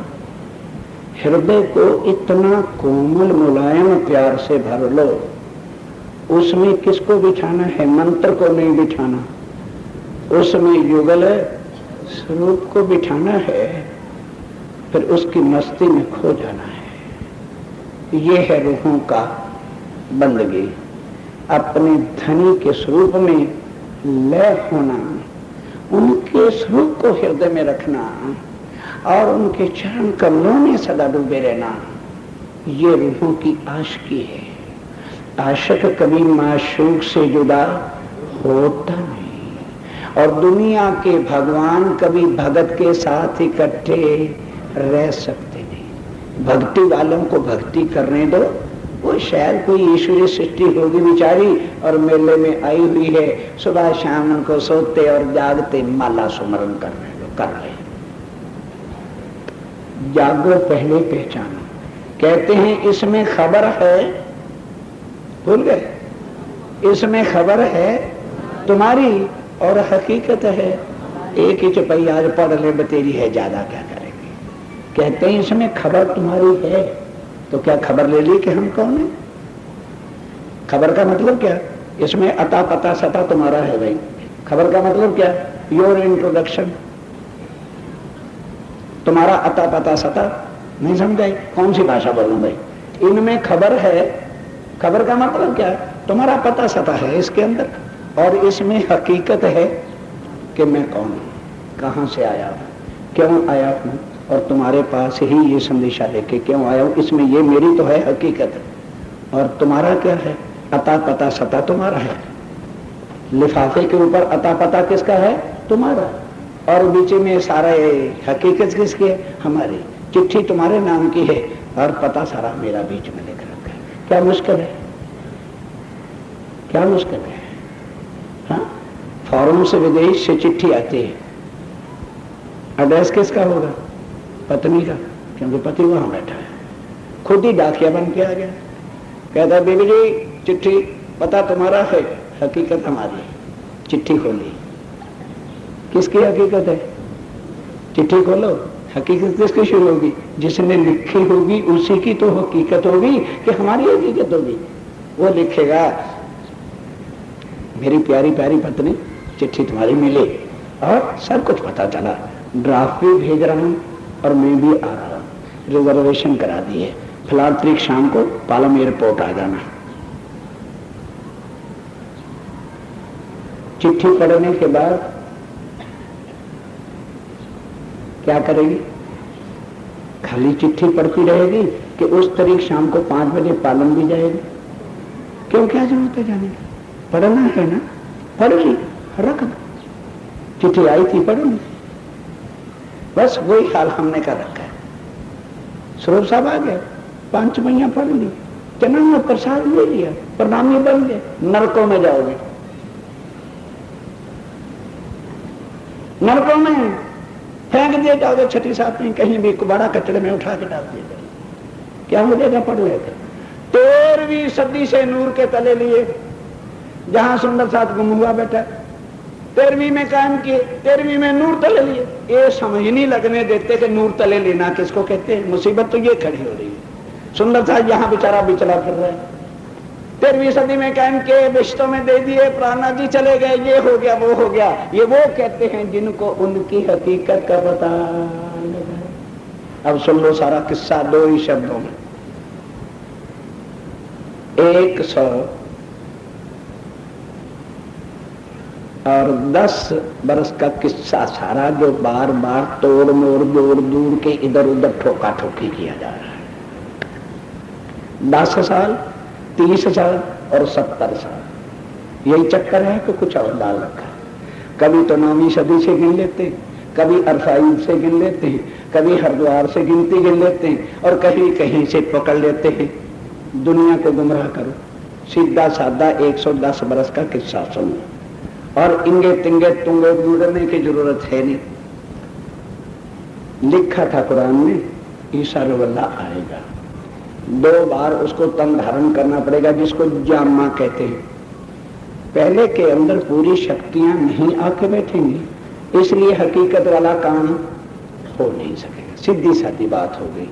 हृदय को इतना कोमल मुलायम प्यार से भर लो, उसमें किसको बिछाना है? मंत्र को नहीं बिछाना, उसमें युगल स्वरूप को बिठाना है, फिर उसकी मस्ती में खो जाना है। ये है रूहों का बंदगी, अपने धनी के स्वरूप में लय होना, उनके स्वरूप को हृदय में रखना और उनके चरण कमलों में सदा डूबे रहना। ये रूहों की आशिकी है। आशिक कभी माशूक से जुदा होता नहीं और दुनिया के भगवान कभी भगत के साथ इकट्ठे रह सकते नहीं। भक्ति वालों को भक्ति करने दो, वो शायद कोई ईश्वरीय सृष्टि होगी बेचारी और मेले में आई हुई है, सुबह शाम उनको सोते और जागते माला सुमरन करने दो, कर रहे। जागो पहले पहचानो। कहते हैं इसमें खबर है, भूल गए? इसमें खबर है तुम्हारी और हकीकत है। एक ही चौपाई आज पढ़ ले बतेरी है, ज्यादा क्या करेंगे? कहते हैं इसमें खबर तुम्हारी है, तो क्या खबर ले ली कि हम कौन है? खबर का मतलब क्या? इसमें अता पता सता तुम्हारा है भाई। खबर का मतलब क्या? योर इंट्रोडक्शन, तुम्हारा अता पता सता। नहीं समझाई? कौन सी भाषा बोलूं भाई? इनमें खबर है। खबर का मतलब क्या? तुम्हारा पता सता है इसके अंदर, और इसमें हकीकत है कि मैं कौन हूं, कहां से आया हूं, क्यों आया हूं, और तुम्हारे पास ही ये संदेशा लेके क्यों आया हूं। इसमें ये मेरी तो है हकीकत, और तुम्हारा क्या है? अता पता सता तुम्हारा है, लिफाफे के ऊपर अता पता किसका है? तुम्हारा। और बीच में सारा हकीकत किसकी है? हमारी। चिट्ठी तुम्हारे नाम की है और पता सारा मेरा बीच में लिख रखा है। क्या मुश्किल है? क्या मुश्किल है? हाँ, फॉरेन से, विदेश से चिट्ठी आती है, एड्रेस किसका होगा? पत्नी का, क्योंकि पति वहां बैठा है। खुद ही डाकिया बन के आ गया, कहता बीबी जी चिट्ठी पता तुम्हारा है, हकीकत हमारी। चिट्ठी खोली, किसकी हकीकत है? चिट्ठी खोलो, हकीकत किसकी शुरू होगी? जिसने लिखी होगी उसी की तो हकीकत होगी कि हमारी हकीकत होगी। वो लिखेगा मेरी प्यारी प्यारी पत्नी चिट्ठी तुम्हारी मिली और सब कुछ पता चला, ड्राफ्ट भी भेज रहा हूं और मैं भी आ रहा हूं, रिजर्वेशन करा दी है, फिलहाल तारीख शाम को पालम एयरपोर्ट आ जाना। चिट्ठी पढ़ने के बाद क्या करेगी? खाली चिट्ठी पढ़ती रहेगी कि उस तारीख शाम को 5 बजे पालम भी जाएगी? क्यों, क्या जरूरत है जाने की? पढ़ना है ना, पढ़ ली, रख दो। चिट्ठी आई थी, पढ़ ली, बस वही हाल हमने कर रखा है। स्वरूप साहब आ गए, 5 महीना पढ़ ली, चना में प्रसाद ले लिया, प्रणामी बन गए, नरकों में जाओगे। नरकों में फेंक दिए जाओगे, 6ठी 7वीं कहीं भी बड़ा कचड़े में उठा के डाल दिए जाओगे। क्या मिलेगा? पढ़ लेते। 13वीं सदी से नूर के तले लिए, जहां सुंदर साथ गुम हुआ बैठा, 13वीं में कायम किए, 13वीं में नूर तले लिए। ये समझ नहीं लगने देते कि नूर तले लेना किसको कहते हैं। मुसीबत तो ये खड़ी हो रही है। सुंदर साथ यहां बेचारा बिचला फिर रहा है। 13वीं सदी में कायम किए, बिश्तों में दे दिए, प्राणा जी चले गए, ये हो गया वो हो गया। ये वो कहते हैं जिनको उनकी हकीकत का पता लगा। अब सुन लो सारा किस्सा 2 ही शब्दों में। 110 बरस का किस्सा सारा, जो बार बार तोड़ मोड़ जोड़ दूर के इधर उधर ठोका ठोकी किया जा रहा है। 10 साल, 30 साल और 70 साल, यही चक्कर है कि कुछ और डाल रखा है। कभी तो 9वीं सदी से गिन लेते हैं, कभी अरसाई से गिन लेते हैं, कभी हरिद्वार से गिनती गिन लेते हैं और कहीं कहीं से पकड़ लेते हैं। दुनिया को गुमराह करो, सीधा साधा 110 बरस का किस्सा सुनो और इंगे तिंगे तुंगे ढूंढने की जरूरत है नहीं। लिखा था कुरान में, ईसा रुल्ला आएगा, 2 बार उसको तन धारण करना पड़ेगा, जिसको जामा कहते हैं। पहले के अंदर पूरी शक्तियां नहीं आके बैठेंगी, इसलिए हकीकत वाला काम हो नहीं सकेगा। सीधी सादी बात हो गई।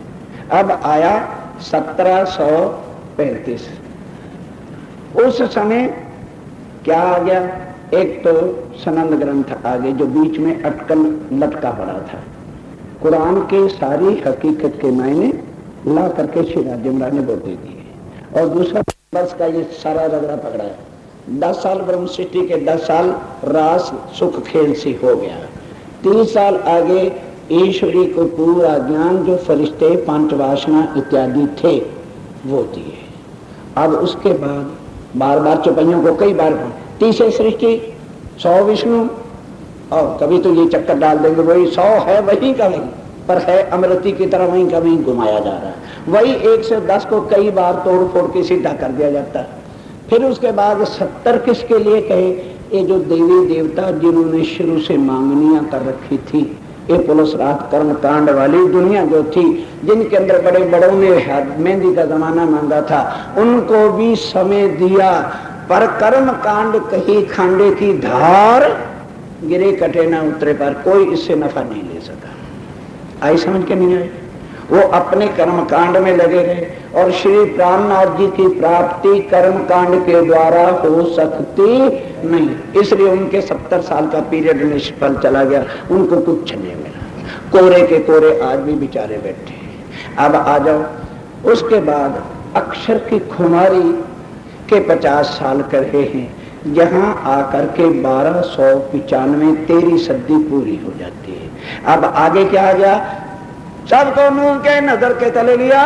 अब आया 1735। उस समय क्या आ गया? एक तो सनद ग्रंथ आ गए जो बीच में अटकल लटका पड़ा था। कुरान की सारी हकीकत के मायने ला करके सिराज इमरान ने बोल दे दिए। और दूसरा बस का ये सारा रगड़ा पकड़ा है। 10 साल ब्रह्म सृष्टि के 10 साल रास सुख खेल से हो गया। 30 साल आगे ईश्वरी को पूरा ज्ञान, जो फरिश्ते 5 वासना इत्यादि थे वो दिए। अब उसके बाद बार बार चौपाइयों को कई बार 30 सृष्टि, 100 विष्णु, और कभी तो ये चक्कर डाल देंगे वही 100 है वही का वही, पर है अमृति की तरह वहीं का वहीं घुमाया जा रहा है। वही 110 को कई बार तोड़ फोड़ के सीधा कर दिया जाता है। फिर उसके बाद 70 किसके लिए कहे? ये जो देवी देवता जिन्होंने शुरू से मांगनियां कर रखी थी, ये पुलिस रात कर्म कांड वाली दुनिया जो थी, जिनके अंदर बड़े बड़ों ने मेहंदी का जमाना मांगा था, उनको भी समय दिया, पर कर्म कांड कही खांडे की धार गिरे कटे ना उतरे, पर कोई इससे नफा नहीं ले सका। आई समझ के नहीं आई? वो अपने कर्म कांड में लगे रहे और श्री प्राणनाथ जी की प्राप्ति कर्म कांड के द्वारा हो सकती नहीं, इसलिए उनके 70 साल का पीरियड निष्फल चला गया, उनको कुछ नहीं मिला। कोरे के कोरे आज भी बेचारे बैठे। अब आ जाओ, उसके बाद अक्षर की खुमारी के 50 साल कर रहे हैं, यहाँ आकर के 1295 13 सदी पूरी हो जाती है। अब आगे क्या आ गया? सबको नूर के नजर के तले लिया,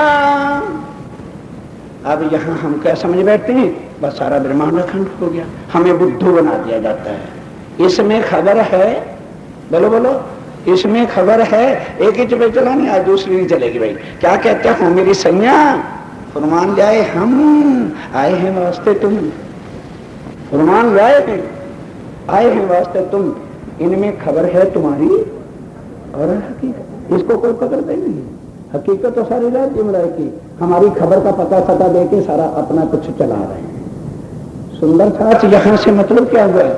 अब यहाँ हम क्या समझ बैठते हैं, बस सारा ब्रह्मांड अखंड हो गया, हमें बुद्धू बना दिया जाता है। इसमें खबर है, बोलो बोलो, इसमें खबर है। एक ही चुपे चला नहीं, आज दूसरी नहीं चलेगी भाई। क्या कहते हो मेरी सैया, फरमान जाए हम आए हैं वास्ते तुम, फरमान जाए आए हैं वास्ते तुम, इनमें खबर है तुम्हारी और हकीकत, इसको कोई पकड़ता ही नहीं। हकीकत तो सारी राज्य में की, हमारी खबर का पता सता देके सारा अपना कुछ चला रहे हैं। सुंदर था यहां से मतलब क्या हुआ,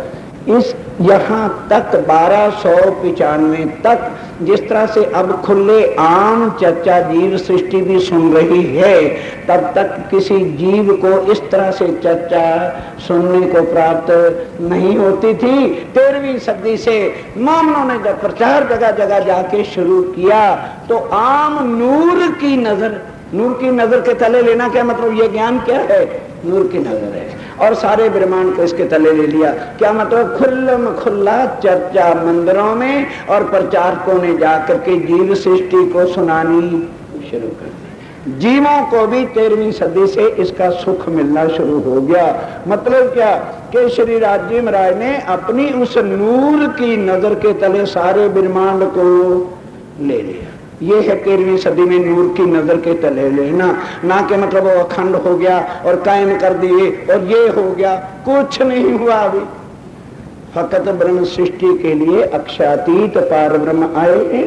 इस यहां तक 1295 तक जिस तरह से अब खुले आम चर्चा जीव सृष्टि भी सुन रही है, तब तक किसी जीव को इस तरह से चर्चा सुनने को प्राप्त नहीं होती थी। 13वीं सदी से मोमनों ने जब प्रचार जगह जगह जाके शुरू किया, तो आम नूर की नजर, नूर की नजर के तले लेना क्या मतलब, ये ज्ञान क्या है, नूर की नजर है, और सारे ब्रह्मांड को इसके तले ले लिया। क्या मतलब, खुल्लम खुल्ला चर्चा मंदिरों में और प्रचारकों ने जाकर के जीव सृष्टि को सुनानी शुरू कर दी। जीवों को भी 13वीं सदी से इसका सुख मिलना शुरू हो गया। मतलब क्या कि श्री राज्य महाराज ने अपनी उस नूर की नजर के तले सारे ब्रह्मांड को ले लिया। ये है 13वीं सदी में नूर की नजर के तले लेना, ना कि मतलब वो अखंड हो गया और कायम कर दिए और ये हो गया, कुछ नहीं हुआ अभी। फकत ब्रह्म सृष्टि के लिए अक्षातीत पार ब्रह्म आए,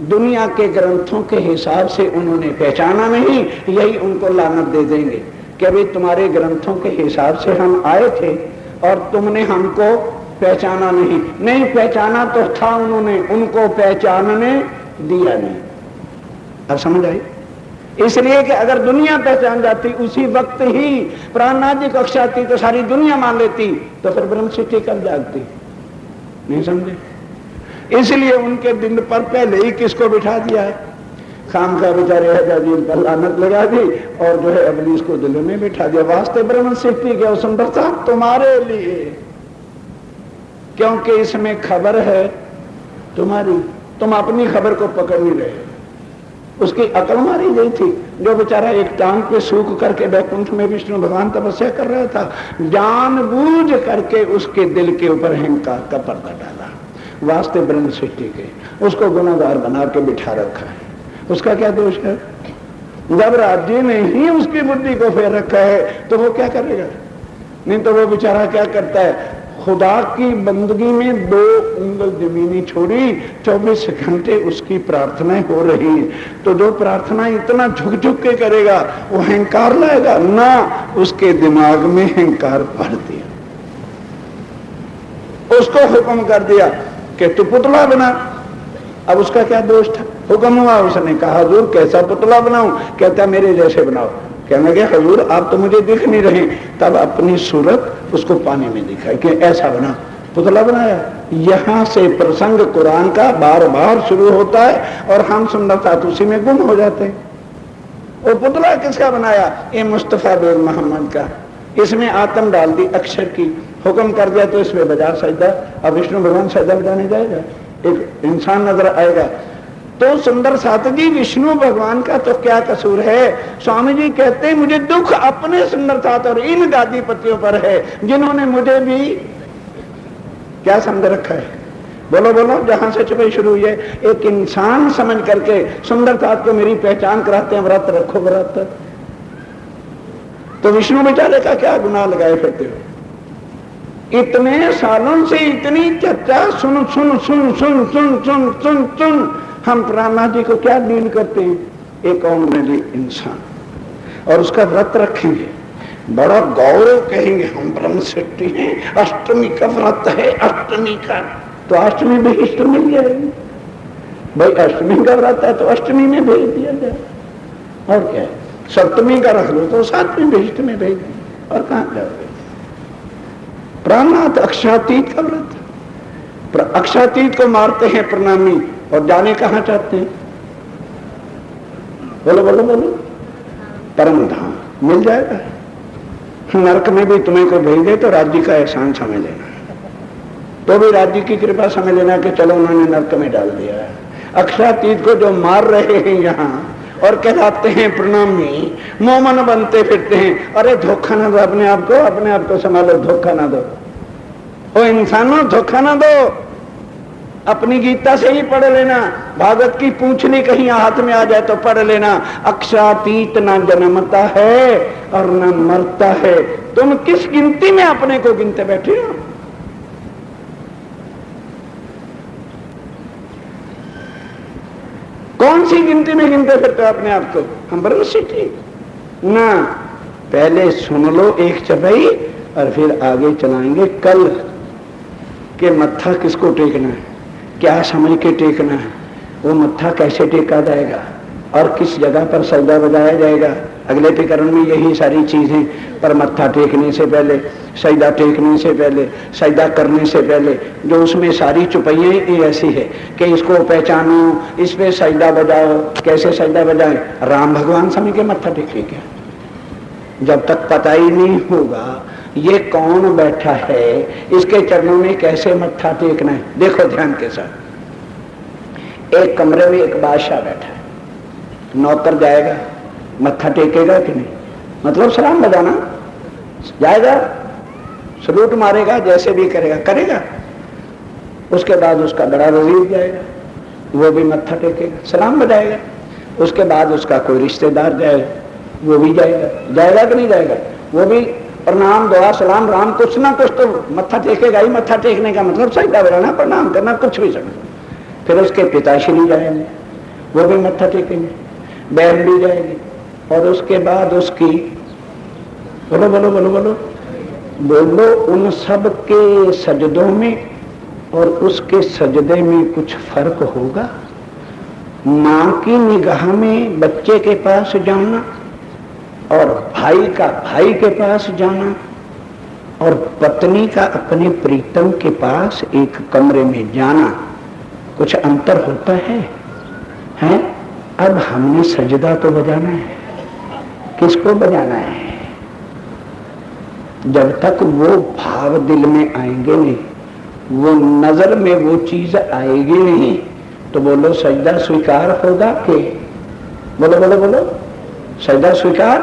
दुनिया के ग्रंथों के हिसाब से उन्होंने पहचाना नहीं, यही उनको लानत दे देंगे कि अभी तुम्हारे ग्रंथों के हिसाब से हम आए थे और तुमने हमको पहचाना नहीं। नहीं पहचाना तो था उन्होंने, उनको पहचानने दिया नहीं। अब समझ आई, इसलिए कि अगर दुनिया पहचान जाती उसी वक्त ही प्राणादि कक्षाती तो सारी दुनिया मान लेती, तो फिर ब्रह्म सृष्टि कब जागती, नहीं समझे। इसलिए उनके दिन पर पहले ही किसको बिठा दिया है, खाम का बेचारे हजारी पर लानत लगा दी और जो है अबलीस को दिल में बिठा दिया। वास्ते ब्रह्म सृष्टि के सुंदरता तुम्हारे लिए, क्योंकि इसमें खबर है तुम्हारी, तुम अपनी खबर को पकड़ नहीं रहे। उसकी अकल मारी गई थी। जो बेचारा एक टांग पे सूख करके वैकुंठ में विष्णु भगवान तपस्या कर रहा था, जानबूझ करके उसके दिल के ऊपर अहंकार का पर्दा डाला। वास्ते ब्रह्म सृष्टि के उसको गुनाहगार बना के बिठा रखा है। उसका क्या दोष है, जब राज्य ने ही उसकी बुद्धि को फेर रखा है तो वो क्या करेगा। नहीं तो वो बेचारा क्या करता है, खुदा की बंदगी में 2 उंगल जमीनी छोड़ी, 24 घंटे उसकी प्रार्थनाएं हो रही हैं। तो जो प्रार्थना इतना झुक झुक के करेगा वो अहंकार लाएगा ना, उसके दिमाग में अहंकार भर दिया। उसको हुक्म कर दिया कि तू पुतला बना। अब उसका क्या दोष था, हुक्म हुआ, उसने कहा हुजूर कैसा पुतला बनाऊं, कहता मेरे जैसे बनाओ। कहने लगे हुजूर आप तो मुझे दिख नहीं रहे। तब अपनी सूरत उसको पानी में दिखाई कि ऐसा बना, पुतला बनाया। यहां से प्रसंग कुरान का बार बार शुरू होता है और हम सुन्नत उसी में गुम हो जाते हैं। वो पुतला किसका बनाया, ये मुस्तफा बिन मोहम्मद का। इसमें आत्म डाल दी अक्षर की, हुक्म कर दिया तो इसमें बजा सजदा। अब विष्णु भगवान सजदा बजाने जाएगा, एक इंसान नजर आएगा। तो सुंदर सातजी विष्णु भगवान का तो क्या कसूर है। स्वामी जी कहते हैं मुझे दुख अपने सुंदर सात और इन गादीपतियों पर है जिन्होंने मुझे भी क्या समझ रखा है। बोलो बोलो, जहां से चुपे शुरू हुई है। एक इंसान समझ करके सुंदर सात को मेरी पहचान कराते हैं, व्रत रखो व्रत। तो विष्णु बेचारे का क्या गुनाह लगाए फिरते हो। इतने सालों से इतनी चर्चा सुन सुन सुन सुन सुन सुन सुन सुन हम प्राणादि को क्या डील करते हैं, एक ऑर्डिनरी इंसान, और उसका व्रत रखेंगे, बड़ा गौरव कहेंगे हम ब्रह्म सृष्टि हैं, अष्टमी का व्रत है, अष्टमी का, तो अष्टमी भी इष्ट मिल जाएगी भाई। अष्टमी का व्रत है तो अष्टमी में भेज दिया जाए, और क्या है, सप्तमी का रख लो तो 7वीं भेष्ट में भेज दें, और कहां जाओगे। प्राणात अक्षातीत का व्रत, अक्षातीत को मारते हैं प्रणामी और जाने कहां चाहते हैं, बोलो बोलो बोलो, परम धाम मिल जाएगा। नरक में भी तुम्हें को भेज दे तो राज्य का एहसान समझ लेना, तो भी राज्य की कृपा समझ लेना कि चलो उन्होंने नरक में डाल दिया है। अक्षातीत को जो मार रहे हैं यहाँ, और कहलाते हैं प्रणामी, मोमन बनते फिरते हैं। अरे धोखा ना दो अपने आप को संभालो, धोखा ना दो। ओ इंसानों, धोखा ना दो। अपनी गीता से ही पढ़ लेना, भागवत की पूंछनी कहीं हाथ में आ जाए तो पढ़ लेना। अक्षातीत ना जन्मता है और न मरता है। तुम किस गिनती में अपने को गिनते बैठे हो? कौन सी गिनती में गिनते फिरते हो अपने आप को? हम ब्रह्मसिद्धि ना। पहले सुन लो एक चपाई और फिर आगे चलाएंगे कल के मत्था किसको टेकना है, क्या समझ के टेकना है, वो मत्था कैसे टेका जाएगा और किस जगह पर सजदा बजाया जाएगा। अगले प्रकरण में यही सारी चीजें, पर मत्था टेकने से पहले, सजदा टेकने से पहले, सजदा करने से पहले, जो उसमें सारी चुपैयां ये ऐसी है कि इसको पहचानो, इस पे सजदा बजाओ। कैसे सजदा बजाएं? राम भगवान समझ के मत्था टेके क्या? जब तक पता ही नहीं होगा ये कौन बैठा है, इसके चरणों में कैसे मत्था टेकना है। देखो ध्यान के साथ, एक कमरे में एक बादशाह बैठा है, नौकर जाएगा, मत्था टेकेगा कि नहीं? मतलब सलाम बजाना जाएगा, सलूट मारेगा, जैसे भी करेगा। उसके बाद उसका बड़ा वजीर जाएगा, वो भी मत्था टेकेगा, सलाम बजाएगा। उसके बाद उसका कोई रिश्तेदार जाएगा, वो भी जाएगा कि नहीं जाएगा? वो भी प्रणाम, दुआ, सलाम, राम, कुछ ना कुछ तो मत्था टेकेगा ही। मत्था टेकने का मतलब सजदा बजाना, प्रणाम करना, कुछ भी समझ। फिर उसके पिताश्री जाएंगे, वो भी मत्था टेकेंगे, बहन भी जाएगी, और उसके बाद उसकी बोलो बोलो बोलो बोलो बोलो उन सब के सजदों में और उसके सजदे में कुछ फर्क होगा? मां की निगाह में बच्चे के पास जाना और भाई का भाई के पास जाना और पत्नी का अपने प्रीतम के पास एक कमरे में जाना, कुछ अंतर होता है? हैं? अब हमने सजदा तो बजाना है, किसको बजाना है? जब तक वो भाव दिल में आएंगे नहीं, वो नजर में वो चीज आएगी नहीं, तो बोलो सजदा स्वीकार होगा कि? बोलो बोलो बोलो, सजदा स्वीकार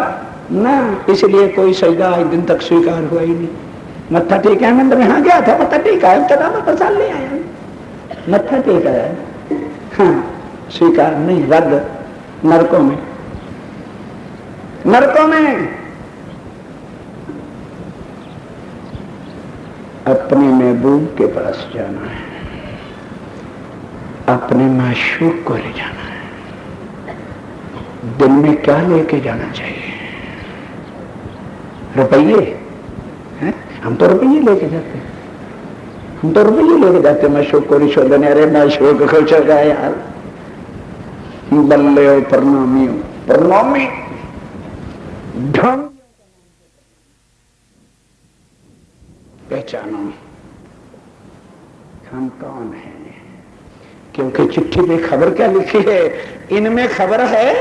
ना। इसलिए कोई सजदा आज दिन तक स्वीकार हुआ ही नहीं। मत्था टेका है, मंदिर में हाँ गया था, मत्था टेका है, चला मैं प्रसाद ले आया, मत्था टेका है, हाँ स्वीकार नहीं, रद्द। नरकों में, नरकों में अपने महबूब के पास जाना है, अपने माशूक को ले जाना है। दिल में क्या लेके जाना चाहिए? रुपये हैं? हम तो रुपये लेके जाते हैं, हम तो रुपये लेके जाते हैं माशूक को रिश्वत। अरे माशूक खुश हो गया यार, बल्ले हो, प्रणामी हो, प्रणामी ढंग पहचानो हम कौन हैं। क्योंकि चिट्ठी पे खबर क्या लिखी है? इनमें खबर है।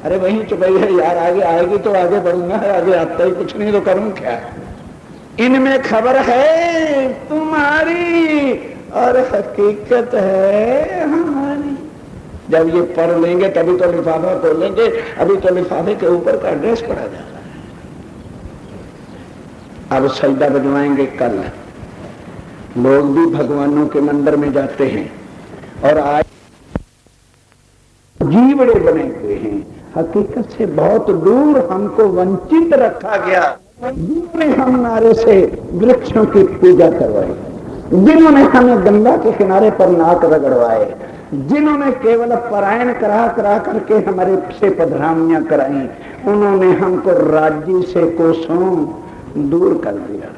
अरे वहीं चुपाई है यार, आगे आएगी तो आगे बढ़ूंगा, आगे आता ही कुछ नहीं तो करूं क्या? इनमें खबर है तुम्हारी और हकीकत है हमारी। जब ये पढ़ लेंगे तभी तो लिफाफा खोलेंगे, अभी तो लिफाफे के ऊपर का एड्रेस पढ़ा जा रहा है। अब सजदा बजवाएंगे कल। लोग भी भगवानों के मंदिर में जाते हैं और आज जीवड़े बने हुए हैं, हकीकत से बहुत दूर हमको वंचित रखा गया। जिन्होंने हम नारे से वृक्षों की पूजा करवाई, जिन्होंने हमें गंगा के किनारे पर नाक रगड़वाए, जिन्होंने केवल परायण करा करा करके हमारे से पधरामियां कराई, उन्होंने हमको राज्य से कोसों दूर कर दिया।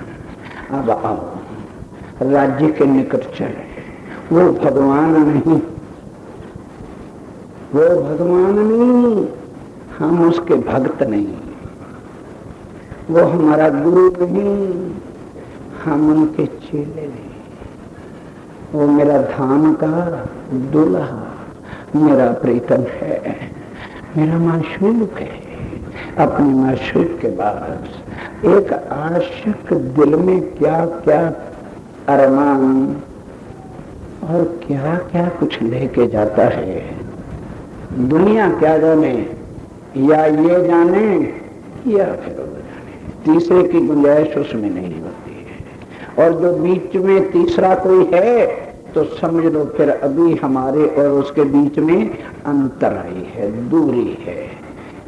अब आओ राज्य के निकट चले। वो भगवान नहीं, वो भगवान नहीं, हम उसके भक्त नहीं। वो हमारा गुरु नहीं, हम उनके चेले नहीं। वो मेरा धाम का दूल्हा, मेरा प्रीतम है, मेरा माशूक है। अपने माशूक के बाद एक आशिक दिल में क्या क्या अरमान और क्या क्या कुछ लेके जाता है। दुनिया क्या जाने, या ये जाने या फिर वो जाने, तीसरे की गुंजाइश उसमें नहीं होती है। और जो बीच में तीसरा कोई है तो समझ लो फिर अभी हमारे और उसके बीच में अंतर आई है, दूरी है।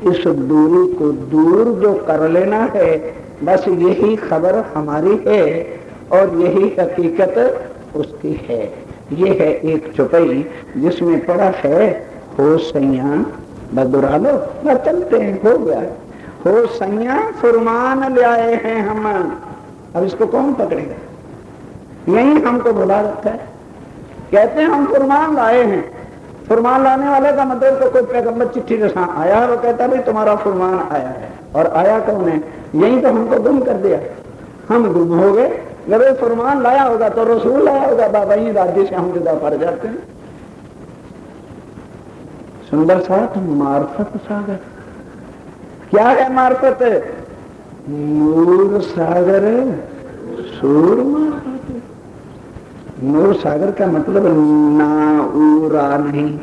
इस दूरी को दूर जो कर लेना है, बस यही खबर हमारी है और यही हकीकत उसकी है। ये है एक चौपाई जिसमें पड़ा है हो सैया बदुरा लो, बस चलते हैं, हो गया। हो सैया फुरमान ले आए हैं हम, अब इसको कौन पकड़ेगा? यही हमको बुला रखा है, कहते हैं हम फुरमान लाए हैं। फुरमान लाने वाले का मतलब तो कोई पैगंबर चिट्ठी के साथ आया है, वो कहता है भाई तुम्हारा फुरमान आया है, और आया कौन है? यही तो हमको गुम कर दिया, हम गुम हो गए। जब फुरमान लाया होगा तो रसूल लाया होगा, बाबा ही राज्य से हम जुदा पड़ जाते हैं। सुंदर साथ मार्फत सागर, क्या है मार्फत? नूर सागर सूर मार्फत। नूर सागर का मतलब नाऊरा नहीं,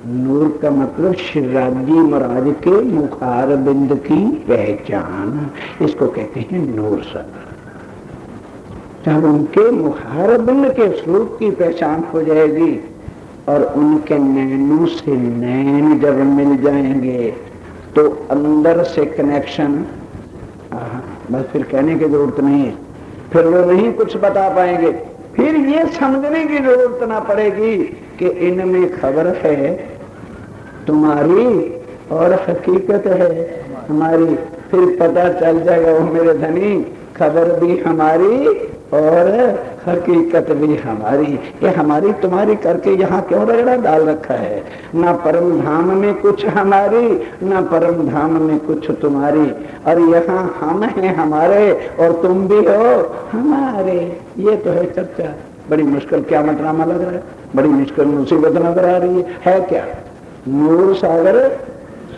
नूर का मतलब शिवराजी महाराज के मुखार बिंद की पहचान, इसको कहते हैं नूर सागर। जब उनके मुखार बिंद के स्वरूप की पहचान हो जाएगी और उनके नैनों से नैन जब मिल जाएंगे तो अंदर से कनेक्शन, बस फिर कहने की जरूरत नहीं है, फिर वो नहीं कुछ बता पाएंगे। फिर ये समझने की जरूरत ना पड़ेगी कि इनमें खबर है तुम्हारी और हकीकत है हमारी। फिर पता चल जाएगा वो मेरे धनी, खबर भी हमारी और हकीकत भी हमारी। ये हमारी तुम्हारी करके यहाँ क्यों रगड़ा डाल रखा है? ना परम धाम में कुछ हमारी, ना परम धाम में कुछ तुम्हारी, और यहाँ हम हैं हमारे और तुम भी हो हमारे। ये तो है चर्चा। बड़ी मुश्किल क्या ड्रामा लग रहा है, बड़ी मुश्किल मुसीबत नजर आ रही है क्या? नूर सागर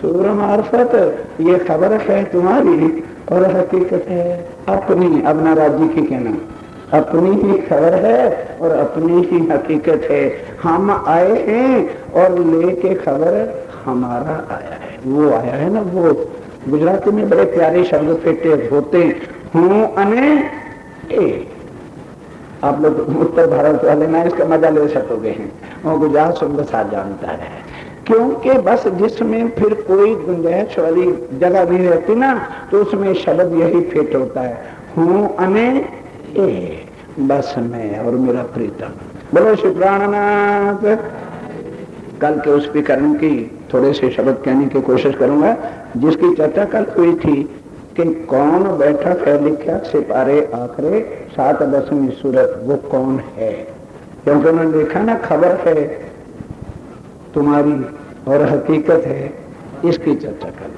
सूर मार्फत, ये खबर है तुम्हारी और हकीकत है अपनी। अब ना राज्य की कहना, अपनी ही खबर है और अपनी ही हकीकत है। हम आए हैं और लेके खबर हमारा आया है। वो आया है ना, वो गुजराती में बड़े प्यारे शब्द फेटे होते हूँ अने ए। आप लोग उत्तर भारत वाले ना इसका मजा ले सकोगे हैं, वो गुजरात शब्द साथ जानता है, क्योंकि बस जिसमें फिर कोई गुंजाइश वाली जगह नहीं रहती ना तो उसमें शब्द यही फिट होता है, हूँ अने ए, बस मैं और मेरा प्रीतम। बोलो श्री प्राणनाथ। कल के उस विकरण की थोड़े से शब्द कहने की कोशिश करूंगा, जिसकी चर्चा कल हुई थी कि कौन बैठक है लिखा सिपारे आखरे 7-10वीं सूरत, वो कौन है? क्योंकि उन्होंने देखा ना खबर है तुम्हारी और हकीकत है, इसकी चर्चा कर।